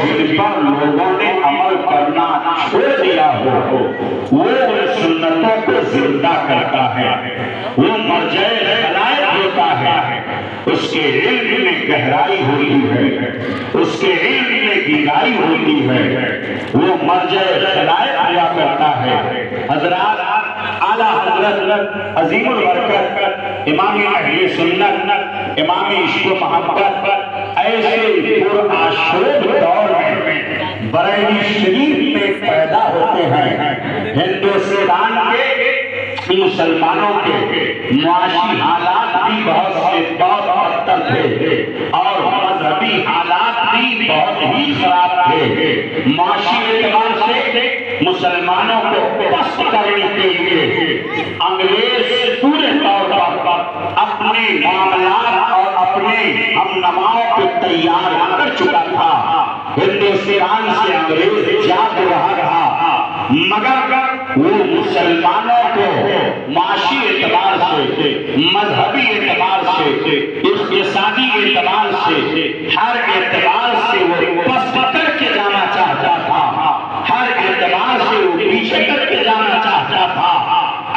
جن پر لوگوں نے عمل کرنا چھوڑ دیا ہو وہ ان سنتوں کو زندہ کرتا ہے، وہ مرجع خلائق ہوتا ہے، اس کے علم میں گہرائی ہوتی ہے، اس کے علم میں گہرائی ہوتی ہے، وہ مرجع خلائق ہوا کرتا ہے۔ حضرات اعلیٰ حضرت عظیم البرکت امام اہل سنت امام عشق و محبت ایسے پرآشوب دور میں بریلی شریف میں پیدا ہوتے ہیں۔ ہندوستان کے مسلمانوں کے معاشی حالات بھی بہت بدتر تھے اور مذہبی حالات بھی بہت ہی خراب تھے۔ معاشی اعتبار سے مسلمانوں کو پست کرنے کے لیے انگریز پورے طور پر اپنے معاملات اور اپنے ہم نماؤں کو تیار کر چکا تھا۔ ہندوستان سے انگریز جاگ رہا مگر وہ مسلمانوں کو معاشی اعتبار سے، مذہبی اعتبار سے، اقتصادی اعتبار سے، ہر اعتبار سے وہ پست کر کے جانا چاہتا تھا، ہر اعتبار سے وہ پیچھے کر کے جانا چاہتا تھا۔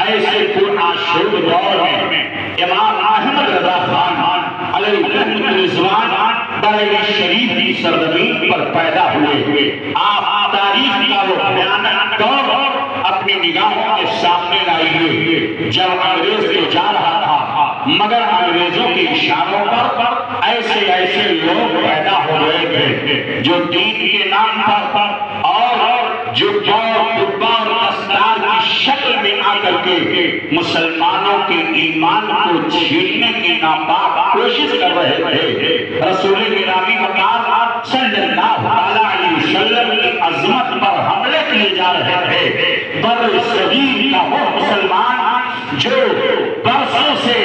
ایسے پرآشوب دور میں امام احمد رضا خان علیہ الرضوان بریلی شریف کی سرزمین پر پیدا ہوئے۔ آپ تاریخ کا وہ بھیانک دور اپنی نگاہوں کے سامنے لائیے جب انگریز کے جا رہا تھا، مگر انگریزوں کے اشاروں پر ایسے لوگ پیدا ہو گئے تھے جو دین کے نام پر اور جو اور دستار کی شکل میں آ کر کے مسلمانوں کے ایمان کو چھیننے کی ناپاک کوشش کر رہے تھے۔ رسول گرامی مقام صلی اللہ علیہ وسلم کی عظمت پر حملے کیے جا رہے تھے۔ بر صغیر کا وہ مسلمان جو برسوں سے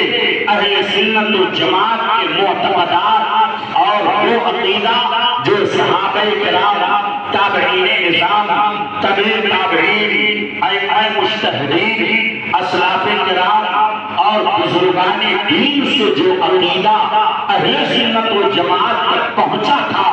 اہل سنت و جماعت کے معتقدات اور وہ عقیدہ جو صحابہ کرام، تابعین نظام، تبع تابعین، ائمہ مجتہدین، اسلاف کرام اور بزرگان دین سے جو عقیدہ اہل سنت و جماعت تک پہنچا تھا،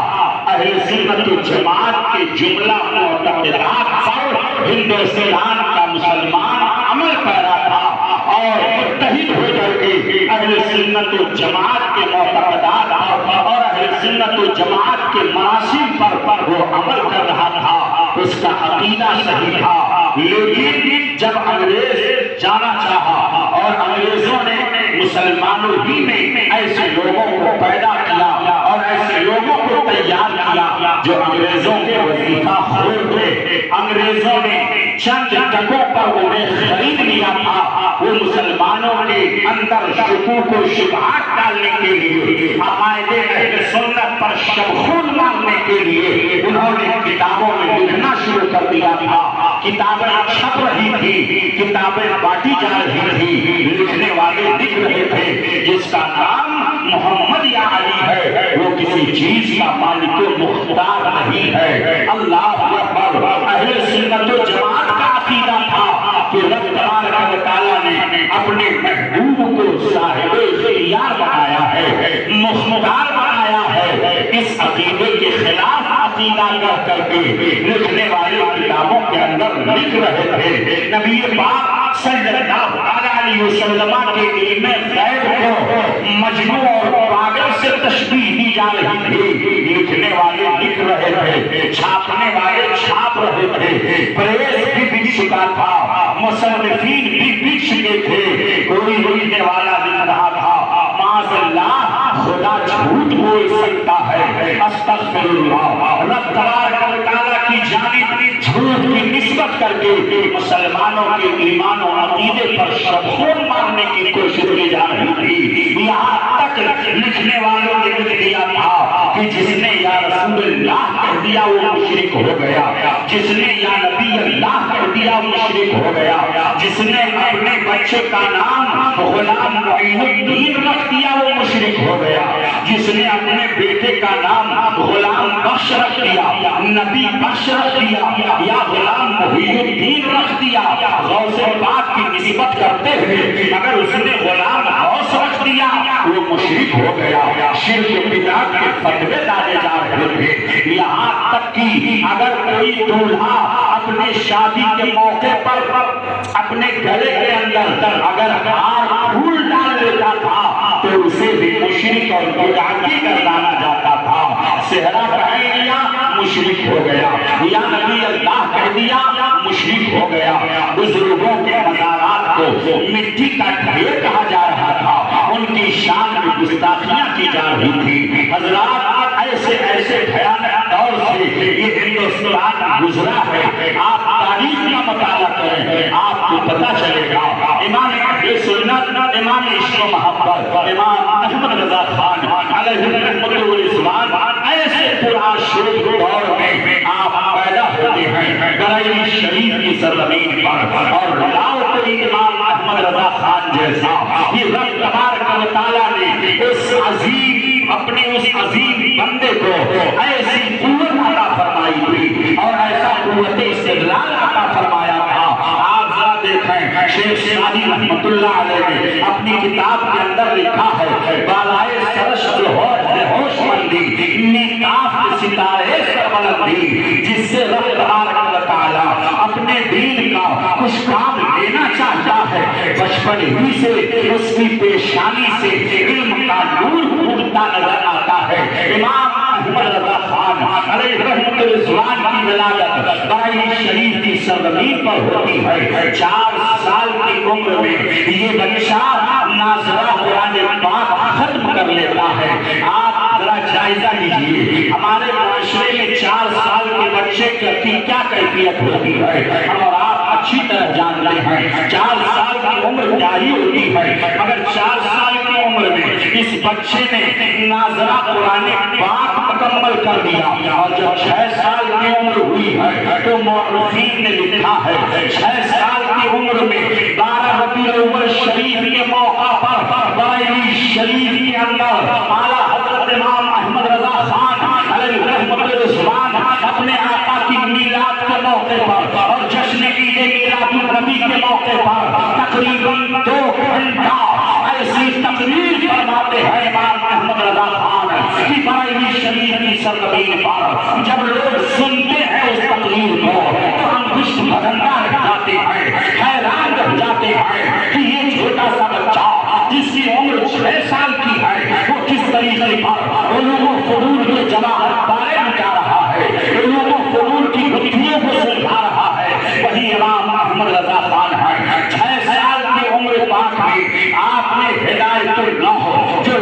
اہل سنت و جماعت کے جملہ معتقدات پر ہندوستان کا مسلمان عمل پیرا تھا اور متحد ہو کر کے اہل سنت و جماعت کے معتقدات اور اہل سنت و جماعت کے مناسب پر وہ عمل کر رہا تھا، اس کا عقیدہ صحیح تھا۔ لیکن جب انگریز جانا چاہا اور انگریزوں نے مسلمانوں ہی میں ایسے لوگوں کو پیدا کیا اور ایسے لوگوں کو تیار کیا جو انگریزوں کے وظیفہ خور تھے، انگریزوں نے چند ٹکوں پر انہیں خرید لیا تھا۔ وہ مسلمانوں کے اندر شکوک و شبہات ڈالنے کے لیے، عقائد اہل سنت پر شبخون مارنے کے لیے انہوں نے کتابوں میں لکھنا شروع کر دیا تھا۔ کتابیں چھپ رہی تھی، کتابیں بانٹی جا رہی تھی، لکھنے والے لکھ رہے تھے جس کا نام محمد یا علی ہے وہ کسی چیز کا مالک و مختار نہیں ہے۔ اللہ اکبر۔ اہل سنت و جماعت کا عقیدہ تھا کہ رب تبارک و تعالیٰ نے اپنے محبوب کو صاحب اختیار بنایا ہے، مختار بنایا ہے۔ اس عقیدے کے خلاف عقیدہ کر کے لکھنے والے کتابوں کے اندر لکھ رہے تھے۔ نبی پاک صلی اللہ علیہ وسلم کے علم غیب کو مجنون اور پاگل سے تشبیہ دی جا رہی تھی۔ لکھنے والے لکھ رہے تھے، چھاپنے والے چھاپ رہے تھے، پریس بھی بک چکا تھا، مصنفین بھی بک چکے تھے، کوئی لکھنے والا لکھ رہا تھا معاذ اللہ خدا جھوٹ بول سکتا ہے، استغفر اللہ، رب تبارک و تعالیٰ کی جانب جھوٹ کی نسبت کر کے مسلمانوں کے ایمان و عقیدے پر شبخون مارنے کی کوشش کی جا رہی تھی۔ یہاں تک لکھنے والوں نے لکھ دیا تھا کہ جس نے یا رسول اللہ کہہ دیا وہ مشرک ہو گیا، جس نے یا نبی اللہ کہہ دیا وہ مشرک ہو گیا، جس نے اپنے بچے کا نام غلام معین الدین رکھ دیا وہ مشرک ہو گیا، جس نے اپنے بیٹے کا نام غلام بخش رکھ دیا، نبی بخش رکھ دیا یا غلام محی الدین رکھ دیا، غوث پاک کی نسبت کرتے ہوئے اگر اس نے غلام غوث رکھ دیا وہ مشرک ہو گیا۔ شرک بدعت کے فتوے ڈالے جا رہے تھے۔ یہاں تک کی اگر کوئی دولہا اپنے شادی کے موقع پر اپنے گلے کے اندر اگر ہار پھول ڈال لیتا تھا تو اسے بھی مشرک اور بدعتی گردانا جاتا تھا. صحرا پہن لیا مشرک ہو گیا, یا نبی اللہ کہہ دیا مشرک ہو گیا. بزرگوں کے مزارات کو مٹی کا ڈھیر کہا جا رہا تھا, ان کی شان میں گستاخیاں کی جا رہی تھی. حضرات ایسے ایسے بھیانک دور سے یہ ہندوستان گزرا ہے. آپ تاریخ کا مطالعہ کریں, آپ کو پتہ چلے گا. امام اہل سنت, امام عشق و محبت, امام احمد رضا خان علیہ رحمۃ الرضوان ایسے پرآشوب دور میں آپ پیدا ہوتے ہیں بریلی شریف کی سرزمین پر, اور لاؤ کوئی امام احمد رضا خان جیسا. یہ رب تبارک و تعالیٰ نے اس عظیم اپنے اس عظیم بندے کو ایسی قوت عطا فرمائی تھی اور ایسا قوت استدلال عطا فرمایا تھا. آپ ذرا دیکھیں شیخ سعدی رحمۃ اللہ علیہ نے اپنی کتاب کے اندر لکھا ہے بالائے سرش ہوش مندی نکاف ستارے سربلندی, جس سے رب تبارک و تعالیٰ اپنے دین کا کچھ کام لینا چاہتا ہے بچپن ہی سے اس کی پیشانی سے علم کا نور اٹھتا نظر آتا ہے. امام احمد رضا خان علیہ رحمۃ الرضوان کی ولادت بریلی شریف کی سرزمین پر ہوتی ہے. 4 سال کی عمر میں یہ بچہ ناظرہ قرآن پاک ختم کر لیتا ہے. آپ ذرا جائزہ لیجیے ہمارے معاشرے میں 4 سال کے بچے کی کیا کیفیت ہوتی ہے, اور آپ اچھی طرح جانتے ہیں 4 سال کی عمر جاری ہوتی ہے, مگر 4 سال کی عمر میں اس بچے نے ناظرہ قرآن پاک مکمل کر دیا. اور جب 6 سال کی عمر ہوئی ہے تو مورخین نے لکھا ہے 6 سال کی عمر میں 12 ربیع الاول شریف کے موقع پر بریلی شریف کے اندر اعلیٰ حضرت امام احمد رضا خان علیہ رحمۃ الرضوان اپنے آقا کی میلاد کے موقع پر اور جشن عید میلاد النبی کے موقع پر تقریباً 2 گھنٹہ ایسی تقریر فرماتے ہیں امام احمد رضا خان کی بریلی شریف کی سرزمین پر. جب لوگ سنتے ہیں اس تقریر کو تو ہم خوش بھگندہ رہ جاتے ہیں, حیران رہ جاتے ہیں کہ یہ چھوٹا سا بچہ جس کی عمر 6 سال کی ہے وہ کس طریقے پر علوم و فنون کے جواہر بارے میں جا رہا ہے, علوم و فنون کی گتھیوں کو سلجھا رہا ہے. وہی امام احمد رضا خان ہے. 6 سال کی عمر پاک میں آپ نے ہدایت النحو جو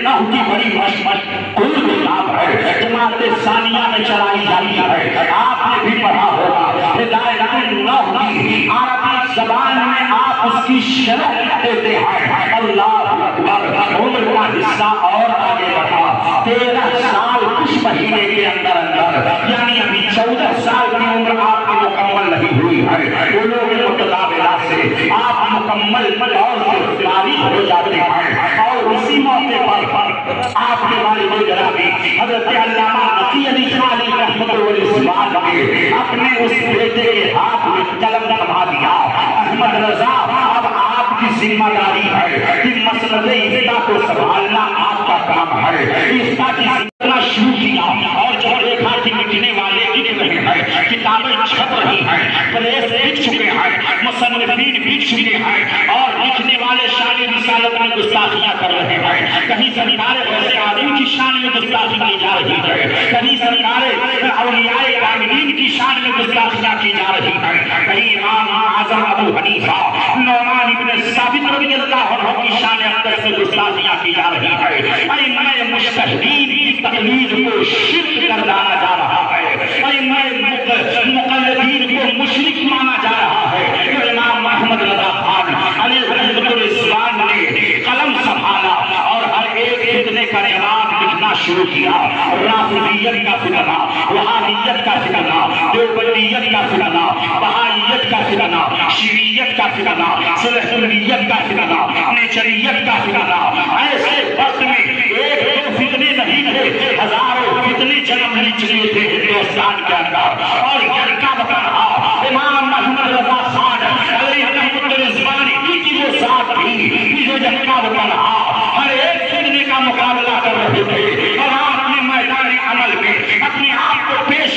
نحو کی بڑی مشہور کتاب ہے جماعت ثانیہ میں چلائی جاتی ہے, آپ نے بھی پڑھا ہوگا. ہدایت النحو کی عربی زبان میں آپ اس کی شرح دیتے ہیں. اللہ اکبر, عمر کا حصہ اور آگے بڑھا. 13 سال کچھ مہینے کے اندر یعنی ابھی 14 سال کی عمر آپ کی مکمل نہیں ہوئی ہے. علوم متقابلہ سے آپ مکمل طور سے فارغ ہو جاتے ہیں, اور اسی موقع پر آپ کے والد گرامی حضرت علامہ نقی علی خانی رحمۃ الرضوان نے اپنے اس بیٹے کے ہاتھ میں قلم تھما دیا. احمد رضا, اب آپ کی ذمہ داری ہے کہ مسند افتاء کو سنبھالنا آپ کا کام ہے. افتاء کی سلسلہ شروع کیا اور جب دیکھا کہ لکھنے والے لکھ رہے ہیں, کتابیں چھپ رہی ہیں, پریس لکھ چکے ہیں, مصنفین لکھ چکے ہیں, اور لکھنے والے شان رسالت میں گستاخیاں کر رہے ہیں. کہیں سرکار ویسے آدمی کی شان میں گستاخی کی جا رہی ہے, کہیں سرکار اولیاء کاملین کی شان میں گستاخیاں کی جا رہی ہیں, کہیں امام اعظم ابو حنیفہ نعمان بن ثابت رضی اللہ عنہ کی شان اقدس سے گستاخیاں کی جا رہی ہے. ائمہ مجتہدین کی تقلید کو شرک کر ڈالا جا رہا ہے, ائمہ مقلدین کو مشرک مانا جا رہا ہے. تو امام احمد رضا خان علیہ رحمۃ الرضوان نے قلم سنبھالا اور ہر ایک فتنے کا جواب لکھنا شروع کیا. رافضیت کا فتنہ, وہابیت کا فتنہ, دیوبندیت کا فتنہ, بہائیت کا فتنہ, شیعیت کا فتنہ, سلفیت کا فتنہ, نیچریت کا فتنہ. ایسے وقت میں 1-2 فتنے نہیں تھے, ہزاروں فتنے جنم لے چکے تھے ہندوستان کے اندر. اور یہ کب رہا امام احمد رضا خان علیہ رحمۃ الرضوان کی وہ ذات تھی جو جب کب رہا ہر ایک فتنے کا مقابلہ کر رہے تھے, اور آپ نے میدان عمل میں اپنے آپ کو پیش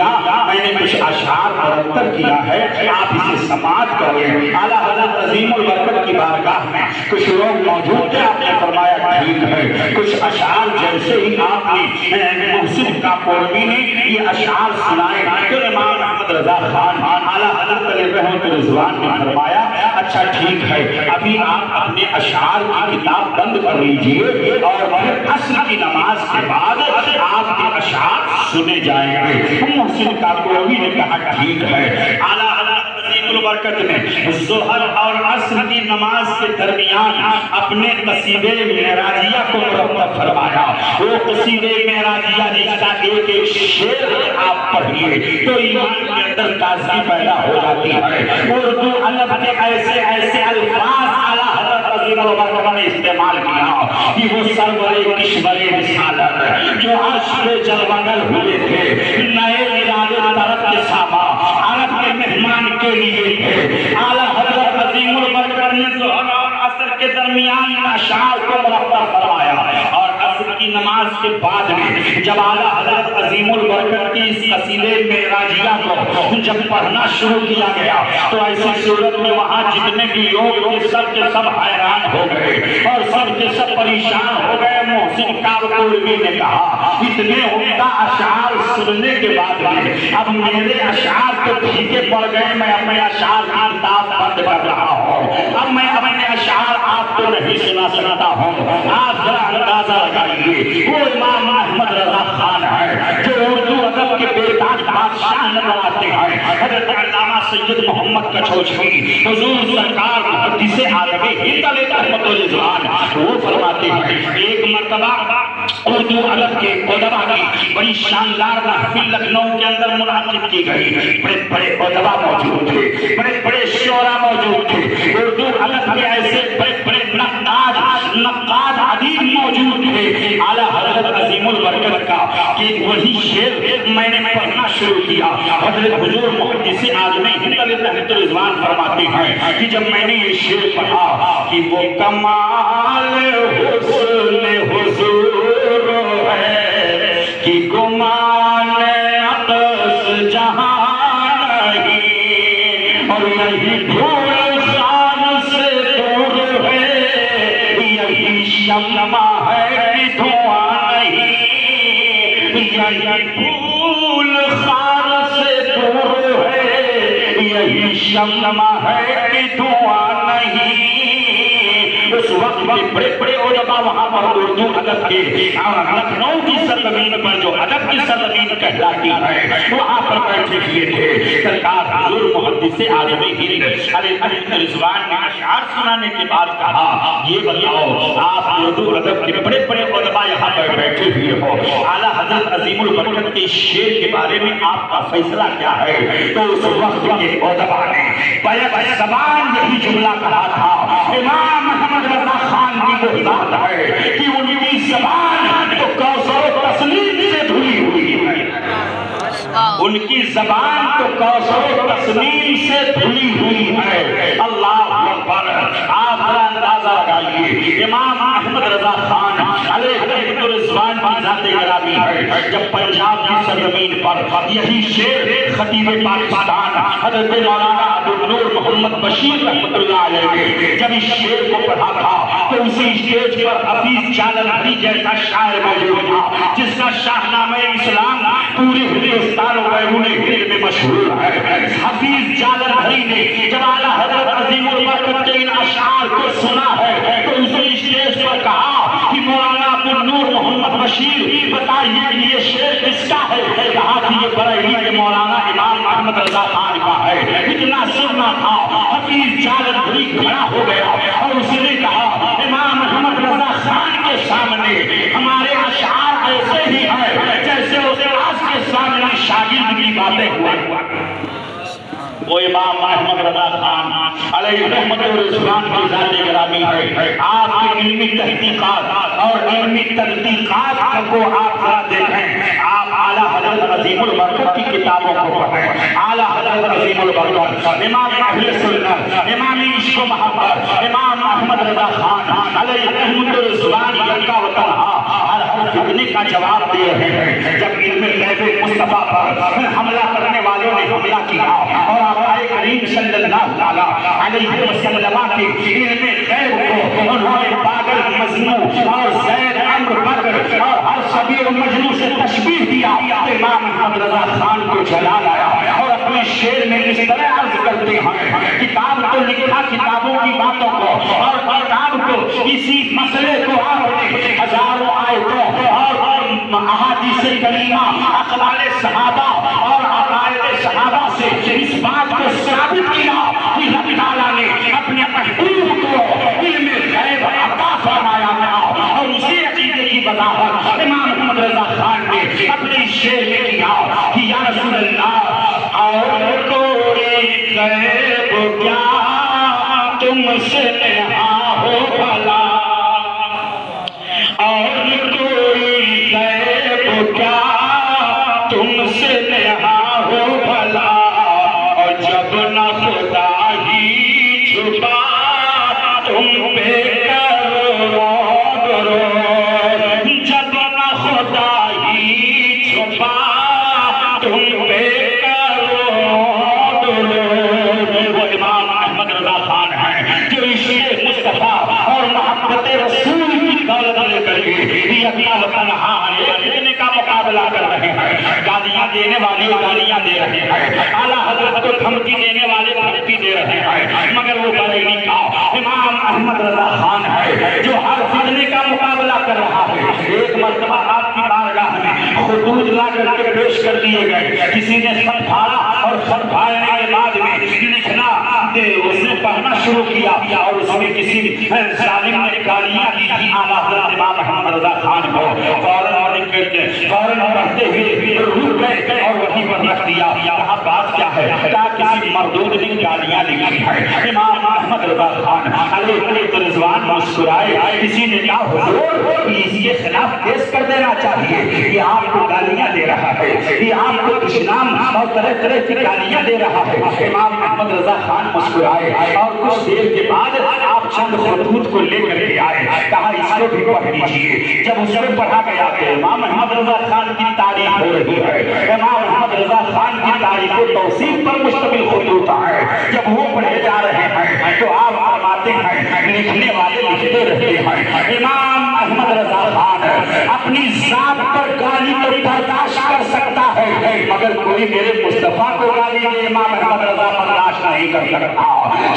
دیا میں نے کچھ اشعار مرتب کیا ہے آپ اسے سماعت کریں اعلیٰ حضرت عظیم البرکت کی بارگاہ میں کچھ لوگ موجود تھے آپ نے فرمایا ٹھیک ہے کچھ اشعار جیسے ہی آپ نے محسن کاکوروی نے یہ اشعار سنائے تو امام احمد رضا خان اعلیٰ حضرت علیہ رحمت رضوان نے فرمایا اچھا ٹھیک ہے ابھی آپ اپنے اشعار کی کتاب بند کر لیجئے اور پھر عصر کی نماز کے بعد آپ کے اشعار سنے جائیں گے محسن کاکوروی نے کہا ٹھیک ہے اعلیٰ حضرت عظیم البرکت نے ظہر اور عصر کی نماز کے درمیان اپنے قصیدے معراجیہ کو مرتب فرمایا وہ قصیدے معراجیہ جس کا ایک ایک شعر آپ پڑھیے تو ایمان کے اندر تازگی پیدا ہو جاتی ہے اردو ادب کے ایسے ایسے الفاظ اعلیٰ حضرت عظیم البرکت نے استعمال کیا کہ وہ سرور کشور رسالت جو عرش پہ جلوگر ہوئے تھے نئے ارادے طرف ساما عرب کے مہمان کے لیے تھے اعلیٰ حضرت عظیم البرکت نے ظہر اور عصر کے درمیان اشعار کو مرتب فرمایا اور عصر کی نماز کے بعد میں جب اعلیٰ حضرت عظیم البرکت کی اس قصیدے معراجیہ کو جب پڑھنا شروع کیا گیا تو ایسی صورت میں وہاں جتنے بھی لوگ تھے سب کے سب حیران ہو گئے اور سب کے سب پریشان ہو گئے محسن کاکوروی نے کہا اتنے عمدہ اشعار سننے کے بعد میں اب میرے اشعار تو ٹھیکے پڑ گئے میں اپنے اشعار کی کتاب بند کر رہا ہوں اب میں اپنے اشعار آپ کو نہیں سنا سکتا ہوں آپ ذرا اندازہ لگائیے وہ امام احمد رضا خان ہے جو اردو ادب کے بیتاج بادشاہ نظر آتے ہیں حضرت علامہ سید محمد کچھوچھوی حضور سرکار محدث عالم ہند علیہ رحمت رضوان وہ فرماتے ہیں ایک مرتبہ اردو ادب کے ادبا کی بڑی شاندار محفل لکھنؤ کے اندر منعقد کی گئی بڑے بڑے ادبا موجود تھے بڑے بڑے شعراء موجود تھے اردو ادب کے ایسے بڑے بڑے نقاد ادیب موجود تھے اعلیٰ حضرت عظیم البرکت کا کہ وہی شعر میں نے پڑھنا شروع کیا حضرت حضور محدث عالم ہند علیہ رحمت رضوان فرماتے ہیں کہ جب میں نے یہ شعر پڑھا کہ وہ کمال حسن حضور ہے کہ گمان عطس جہاں نہیں اور یہی دھول خان سے دور ہے یہی شمع ہے کہ دھواں نہیں یہی دھول خان سے دور ہے یہی شمع ہے کہ دھواں نہیں اس وقت میں بڑے بڑے علماء وہاں پر اردو ادب کے لکھنؤ کی سرزمین پر جو ادب کی سرزمین کہلاتی ہے وہاں پر بیٹھے ہوئے تھے سرکار حضور محدث عالم ہند علیہ رحمت رضوان نے اشعار سنانے کے بعد کہا یہ بتاؤ آپ اردو ادب کے بڑے بڑے علماء یہاں پر بیٹھے ہوئے ہو اعلیٰ حضرت عظیم البرکت کے شعر کے بارے میں آپ کا فیصلہ کیا ہے تو اس وقت کے علماء نے بیک زبان یہی جملہ کہا تھا امام احمد رضا خان کی وہ ذات ہے کہ ان کی زبان تو کوثر و تسلیم سے دھلی ہوئی ہے ان کی زبان تو کوثر و تسلیم سے دھلی ہوئی ہے اللہ اکبر آپ ذرا اندازہ لگائیے امام احمد رضا خان علیہ رحمت رضوان کی ذات گرامی ہے جب پنجاب کی سرزمین پر یہی شعر خطیب پاکستان حضرت مولانا عبدالنور محمد بشیر رحمت اللہ علیہ نے جب اس شعر کو پڑھا تھا تو اسی اسٹیج پر حفیظ جالندھری جیسا شاعر موجود تھا جس کا شاہنامہ اسلام پورے ہندوستان و بیرون ہند میں مشہور ہے حفیظ جالندھری نے جب اعلیٰ حضرت عظیم البرکت کے ان اشعار کو سنا ہے تو اسے اسٹیج پر کہا کہ مولانا عبدالنور محمد بشیر بتائیے یہ شعر کس کا ہے کہا کہ یہ بریلی کے مولانا امام احمد رضا خان کا ہے اتنا سننا تھا حفیظ جالندھری کھڑا ہو گیا اور اس نے کہا امام احمد رضا خان کے سامنے ہمارے اشعار ایسے ہی ہیں جیسے استاذ کے سامنے شاگرد کی باتیں ہوا وہ امام احمد رضا خان علیہ رحمت رضوان کی ذات گرامی ہے آپ کی علمی تحقیقات اور علمی تدقیقات کو آپ ذرا دیکھیں آپ اعلیٰ حضرت عظیم البرکت کی کتابوں کو پڑھیں اعلیٰ حضرت عظیم البرکت امام اہل سنت امام عشق و محبت امام احمد رضا خان علیہ رحمت رضوان کا وطن فتنے کا جواب دے رہے ہیں۔ جب علم غیب مصطفیٰ پر حملہ کرنے والوں نے حملہ کیا اور آقا کریم صلی اللہ علیہ وسلم کے علم غیب کو انہوں نے پاگل مجنون اور زید عمرو بکر اور ہر صغیر و مجنون سے تشبیہ دیا، امام احمد رضا خان کو جلا لایا اور اپنے شعر میں اس طرح عرض کرتے ہیں، کتاب تو لکھا کتابوں کی باتوں کو اور کتاب کو اسی مسئلے کو آپ نے ہزاروں آیتوں اور احادیث کریمہ اقوال صحابہ اور عقائد صحابہ سے اس بات کو ثابت کیا کہ رب تعالیٰ نے اپنے محبوب کو علم غیب عطا فرمایا تھا، اور اسی عقیدے کی وضاحت امام احمد رضا خان نے اپنے شعر میں کیا کہ یا رسول اللہ اور کوئی غیب کیا تم سے نہا ہو بھلا، اور کوئی غیب کیا تم سے نہا ہو بھلا، اور جب نہ خدا ہی چھپا تم پہ کرو درود، جب نہ خدا ہی چھپا تم پہ کرو درود۔ وہ امام احمد رضا خان ہیں جو عشق مصطفیٰ اور محبت رسول کی دولت لے کر کے یہ اپنا وطن دینے کا مقابلہ کر رہے ہیں، گالیاں دینے والے گالیاں دے رہے ہیں، اعلیٰ حضرت کو دھمکی دینے والے دھمکی دے رہے ہیں، مگر وہ بریلی کا امام احمد رضا خان ہے جو ہر فتنے کا مقابلہ کر رہا ہے۔ ایک مرتبہ آپ کی بارگاہ میں خطوط لا کر کے پیش کر دیے گئے، کسی نے خط پھاڑا اور خط پھاڑنے کے بعد میں لکھنا اس نے پڑھنا شروع کیا اور اس میں کسی ظالم نے گالیاں دی تھی اعلیٰ حضرت امام احمد رضا خان کو، فوراً پڑھتے ہوئے رک گئے اور وہیں پر رکھ دیا۔ کہا بات کیا ہے؟ کیا کسی مردود نے گالیاں لکھی ہے؟ امام احمد رضا خان علیہ رضوان مسکرائے، کسی نے کہا حضور اس کے خلاف کیس کر دینا چاہیے، یہ آپ کو گالیاں دے رہا ہے، یہ آپ کو دشنام اور طرح طرح کی گالیاں دے رہا ہے۔ امام احمد رضا خان مسکرائے اور کچھ دیر کے بعد آپ چند خطوط کو لے کر کے آئے، کہا اس کو بھی پڑھ لیجیے۔ جب اس کو پڑھا گیا تو امام احمد رضا خان کی تعریف ہو رہی ہے، امام احمد رضا خان کی تعریف و توصیف پر مشتمل خطوط ہے۔ جب وہ پڑھے جا رہے ہیں تو آپ فرماتے ہیں لکھنے والے لکھتے رہتے ہیں، امام احمد رضا خان اپنی ذات پر گالی کو برداشت کر سکتا ہے، مگر کوئی میرے مصطفیٰ کو گالی دے امام احمد رضا برداشت نہیں کر سکتا۔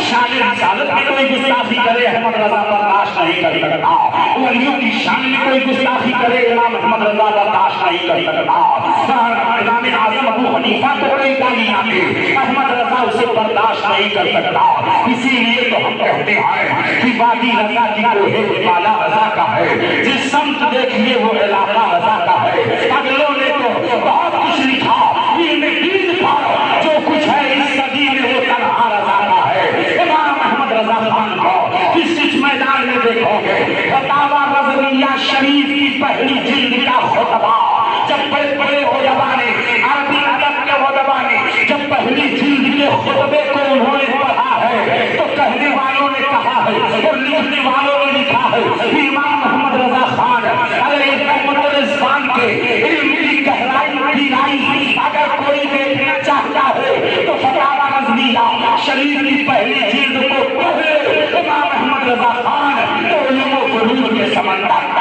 شان رسالت میں کوئی گستاخی کرے احمد رضا برداشت نہیں کر سکتا، ولیوں کی شان میں کوئی گستاخی کرے امام احمد رضا برداشت نہیں کر سکتا۔ امام اعظم ابو حنیفہ کو کوئی گالیاں دے احمد رضا اسے برداشت نہیں کر سکتا۔ اسی لیے تو ہم کہتے ہیں کہ وادی رضا کی کوہ بالا رضا کا ہے، جس سمت دیکھیے وہ علاقہ رضا کا ہے۔ اگلوں نے تو بہت کچھ لکھا، علم دین پر جو کچھ ہے اس صدی میں وہ تنہا رضا کا ہے۔ امام احمد رضا خان کو کس میدان میں دیکھو گے، فتاوی رضویہ شریف کی پہلی جلد کا خطبہ، جب بڑے بڑے علماء نے عربی ادب کے علماء نے جب پہلی جلد کے خطبے کو انہوں نے پڑھا ہے تو کہنے والوں نے کہا ہے اور لکھنے والوں نے لکھا ہے کہ امام احمد رضا خان علیہ رضوان کے علم کی گہرائی اگر کوئی دیکھنا چاہتا ہے تو فتاوی رضویہ شریف کی پہلی جلد کو پڑھے۔ امام احمد رضا خان تو علم و فنون کے سمندر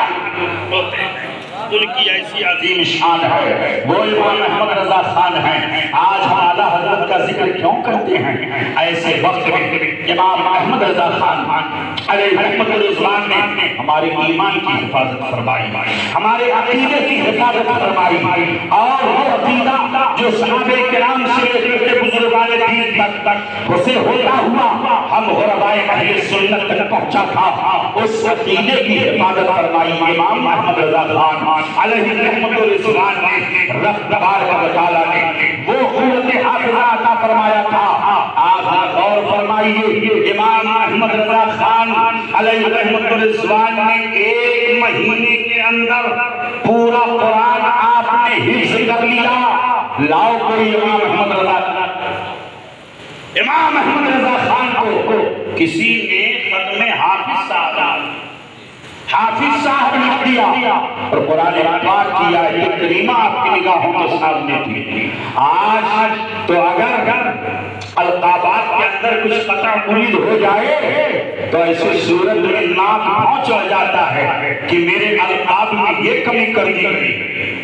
ہوتے ہیں، ان کی ایسی عظیم شان ہے، وہ امام احمد رضا خان ہیں۔ آج ہم اعلیٰ حضرت کا ذکر کیوں کرتے ہیں؟ ایسے وقت میں امام احمد رضا خان علیہ رحمت رضوان نے ہمارے ایمان کی حفاظت فرمائی، ہمارے عقیدے کی حفاظت فرمائی، اور وہ عقیدہ جو صحابہ کرام سے لے کر بزرگان دین تک اسے ہوتا ہوا ہم غربائے اہل سنت تک پہنچا تھا، اس عقیدے کی حفاظت فرمائی امام احمد رضا خان علیہ رحمت رضوان نے۔ رب تبارک و تعالیٰ نے وہ قوت حافظہ عطا فرمایا تھا۔ آپ غور فرمائیے، امام احمد رضا خان علیہ رحمت رضوان نے 1 مہینے کے اندر پورا قرآن آپ نے حفظ کر لیا۔ لاؤ کوئی امام احمد رضا خان کو کسی نے ختم حافظ سعادت حافظ صاحب لکھ دیا اور قرآن پاک کی آیت کریمہ آپ کی نگاہوں کے سامنے تھی۔ آج تو اگر القابات کے اندر کچھ قطع مرید ہو جائے تو ایسی صورت میں ناک پہنچ جاتا ہے کہ میرے القاب میں یہ کمی کر دی گئی،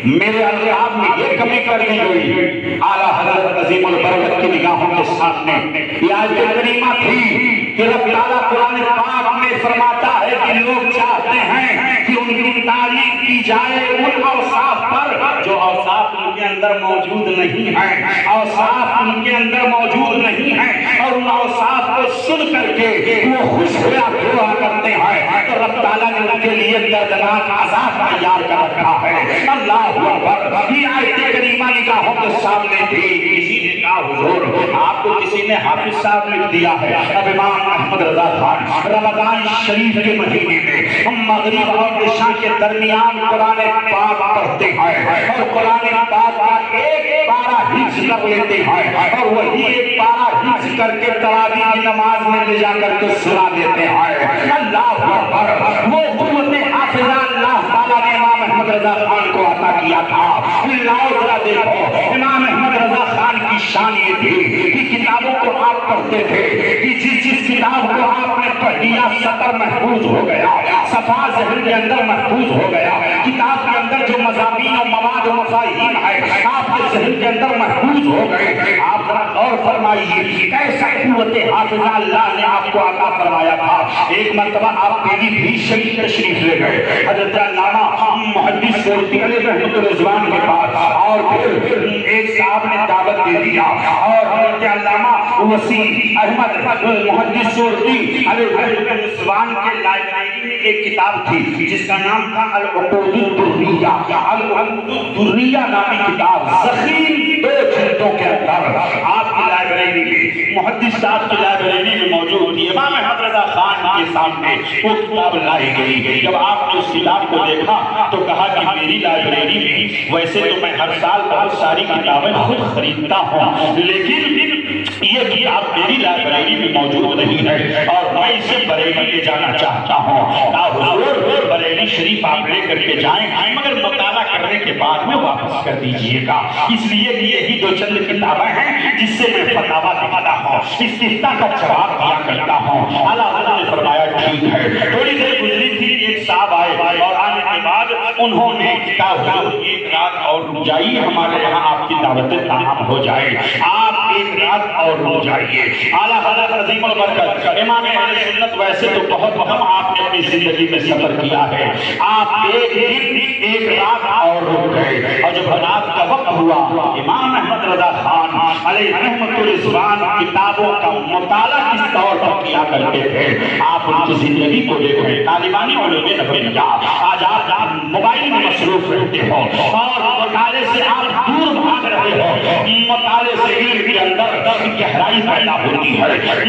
میرے القاب میں یہ کمی کر دی گئی۔ اعلیٰ حضرت عظیم البرکت کی نگاہوں کے سامنے یہ آیت کریمہ تھی کہ رب تعالیٰ قرآن پاک میں فرماتا ہے کہ لوگ چاہتے ہیں کہ ان کی تعریف کی جائے ان اوصاف پر جو اوصاف ان کے اندر موجود نہیں ہیں، اوصاف ان کے اندر موجود نہیں ہیں، اور ان اوصاف کو سن کر کے وہ خوش ہوا کرتے ہیں تو رب تعالیٰ نے ان کے لیے دردناک عذاب تیار کر رکھا ہے۔ اللہ اکبر، یہ آیت کریمہ نگاہوں کے سامنے تھی۔ کسی نے کہا حضور آپ کو کسی نے حافظ صاحب لکھ دیا ہے۔ اب امام احمد رضا خان رمضان شریف کے مہینے میں ہم مغرب اور عشاء کے درمیان قرآن پاک پڑھتے ہیں اور قرآن پاک کا ایک پارہ حفظ کر لیتے ہیں اور وہی ایک پارہ حفظ کر کے تراویح کی نماز میں لے جا کر کے سنا دیتے ہیں۔ اللہ اکبر، وہ قوت حافظہ اللہ تعالیٰ نے امام احمد رضا خان کو عطا کیا تھا۔ اللہ ذرا دیکھو امام احمد رضا خان کی شان یہ تھی کہ کتابوں کو آپ پڑھتے تھے کہ جس کتاب کو آپ نے پڑھ لیا سطر محفوظ ہو گیا، صفحہ ذہن کے اندر محفوظ ہو گیا، کتاب کے اندر جو مضامین و مواد و مفاہیم ہے آپ کے ذہن کے اندر محفوظ ہو گئے۔ آپ ذرا غور فرمائیے کیسا قوت حافظہ اللہ نے آپ کو عطا فرمایا تھا۔ ایک مرتبہ آپ پیلی بھی شریف تشریف لے گئے حضرت علامہ محدث سورتی علیہ رحمۃ الرضوان کے پاس، اور پھر ایک صاحب نے دعوت دے دیا اور حضرت علامہ وسیع احمد محدث سورتی علیہ رحمۃ الرضوان کے لائبریری میں ایک کتاب تھی جس کا نام تھا العقود الدریہ۔ العقود الدریہ نامی کتاب ضخیم 2 جلدوں کے اندر آپ کی لائبریری میں محدث صاحب کی لائبریری میں موجود تھی۔ امام احمد رضا خان کے سامنے وہ کتاب لائی گئی۔ جب آپ نے اس کتاب کو دیکھا تو کہا کہ میری لائبریری میں ویسے تو میں ہر سال بہت ساری کتابیں خود خریدتا ہوں، لیکن یہ کتاب میری لائبریری میں موجود نہیں ہے اور میں اسے بریلی لے جانا چاہتا ہوں۔ حضور بریلی شریف آپ لے کر کے جائیں مگر مطالعہ کرنے کے بعد میں واپس کر دیجئے گا، اس لیے یہی 2 چند کتابیں ہیں جس سے میں فتاویٰ لکھتا ہوں، استفتاء کا جواب دیا کرتا ہوں۔ اعلیٰ حضرت نے فرمایا ٹھیک ہے۔ تھوڑی دیر گزری تھی، ایک صاحب آئے اور آنے کے بعد انہوں نے کہا حضور ایک رات اور رک جائیے، ہمارے یہاں آپ کی دعوت تمام ہو جائے، آپ ایک رات اور رک جائیے۔ اعلیٰ حضرت عظیم البرکت امام اہل سنت ویسے تو بہت کم آپ نے اپنی زندگی میں سفر کیا ہے، آپ ایک دن ایک رات اور رک گئے، اور جب رات کا وقت ہوا امام احمد رضا خان علیہ رحمۃ الرضوان کتابوں کا مطالعہ کس طور پر کیا کرتے تھے آپ ان کی زندگی کو دیکھیں۔ طالبان علوم نبویہ آج آپ موبائل میں مصروف رہتے ہو اور مطالعے سے آپ دور بھاگ رہے ہو، مطالعے سے علم کے اندر گہرائی پیدا ہوتی ہے،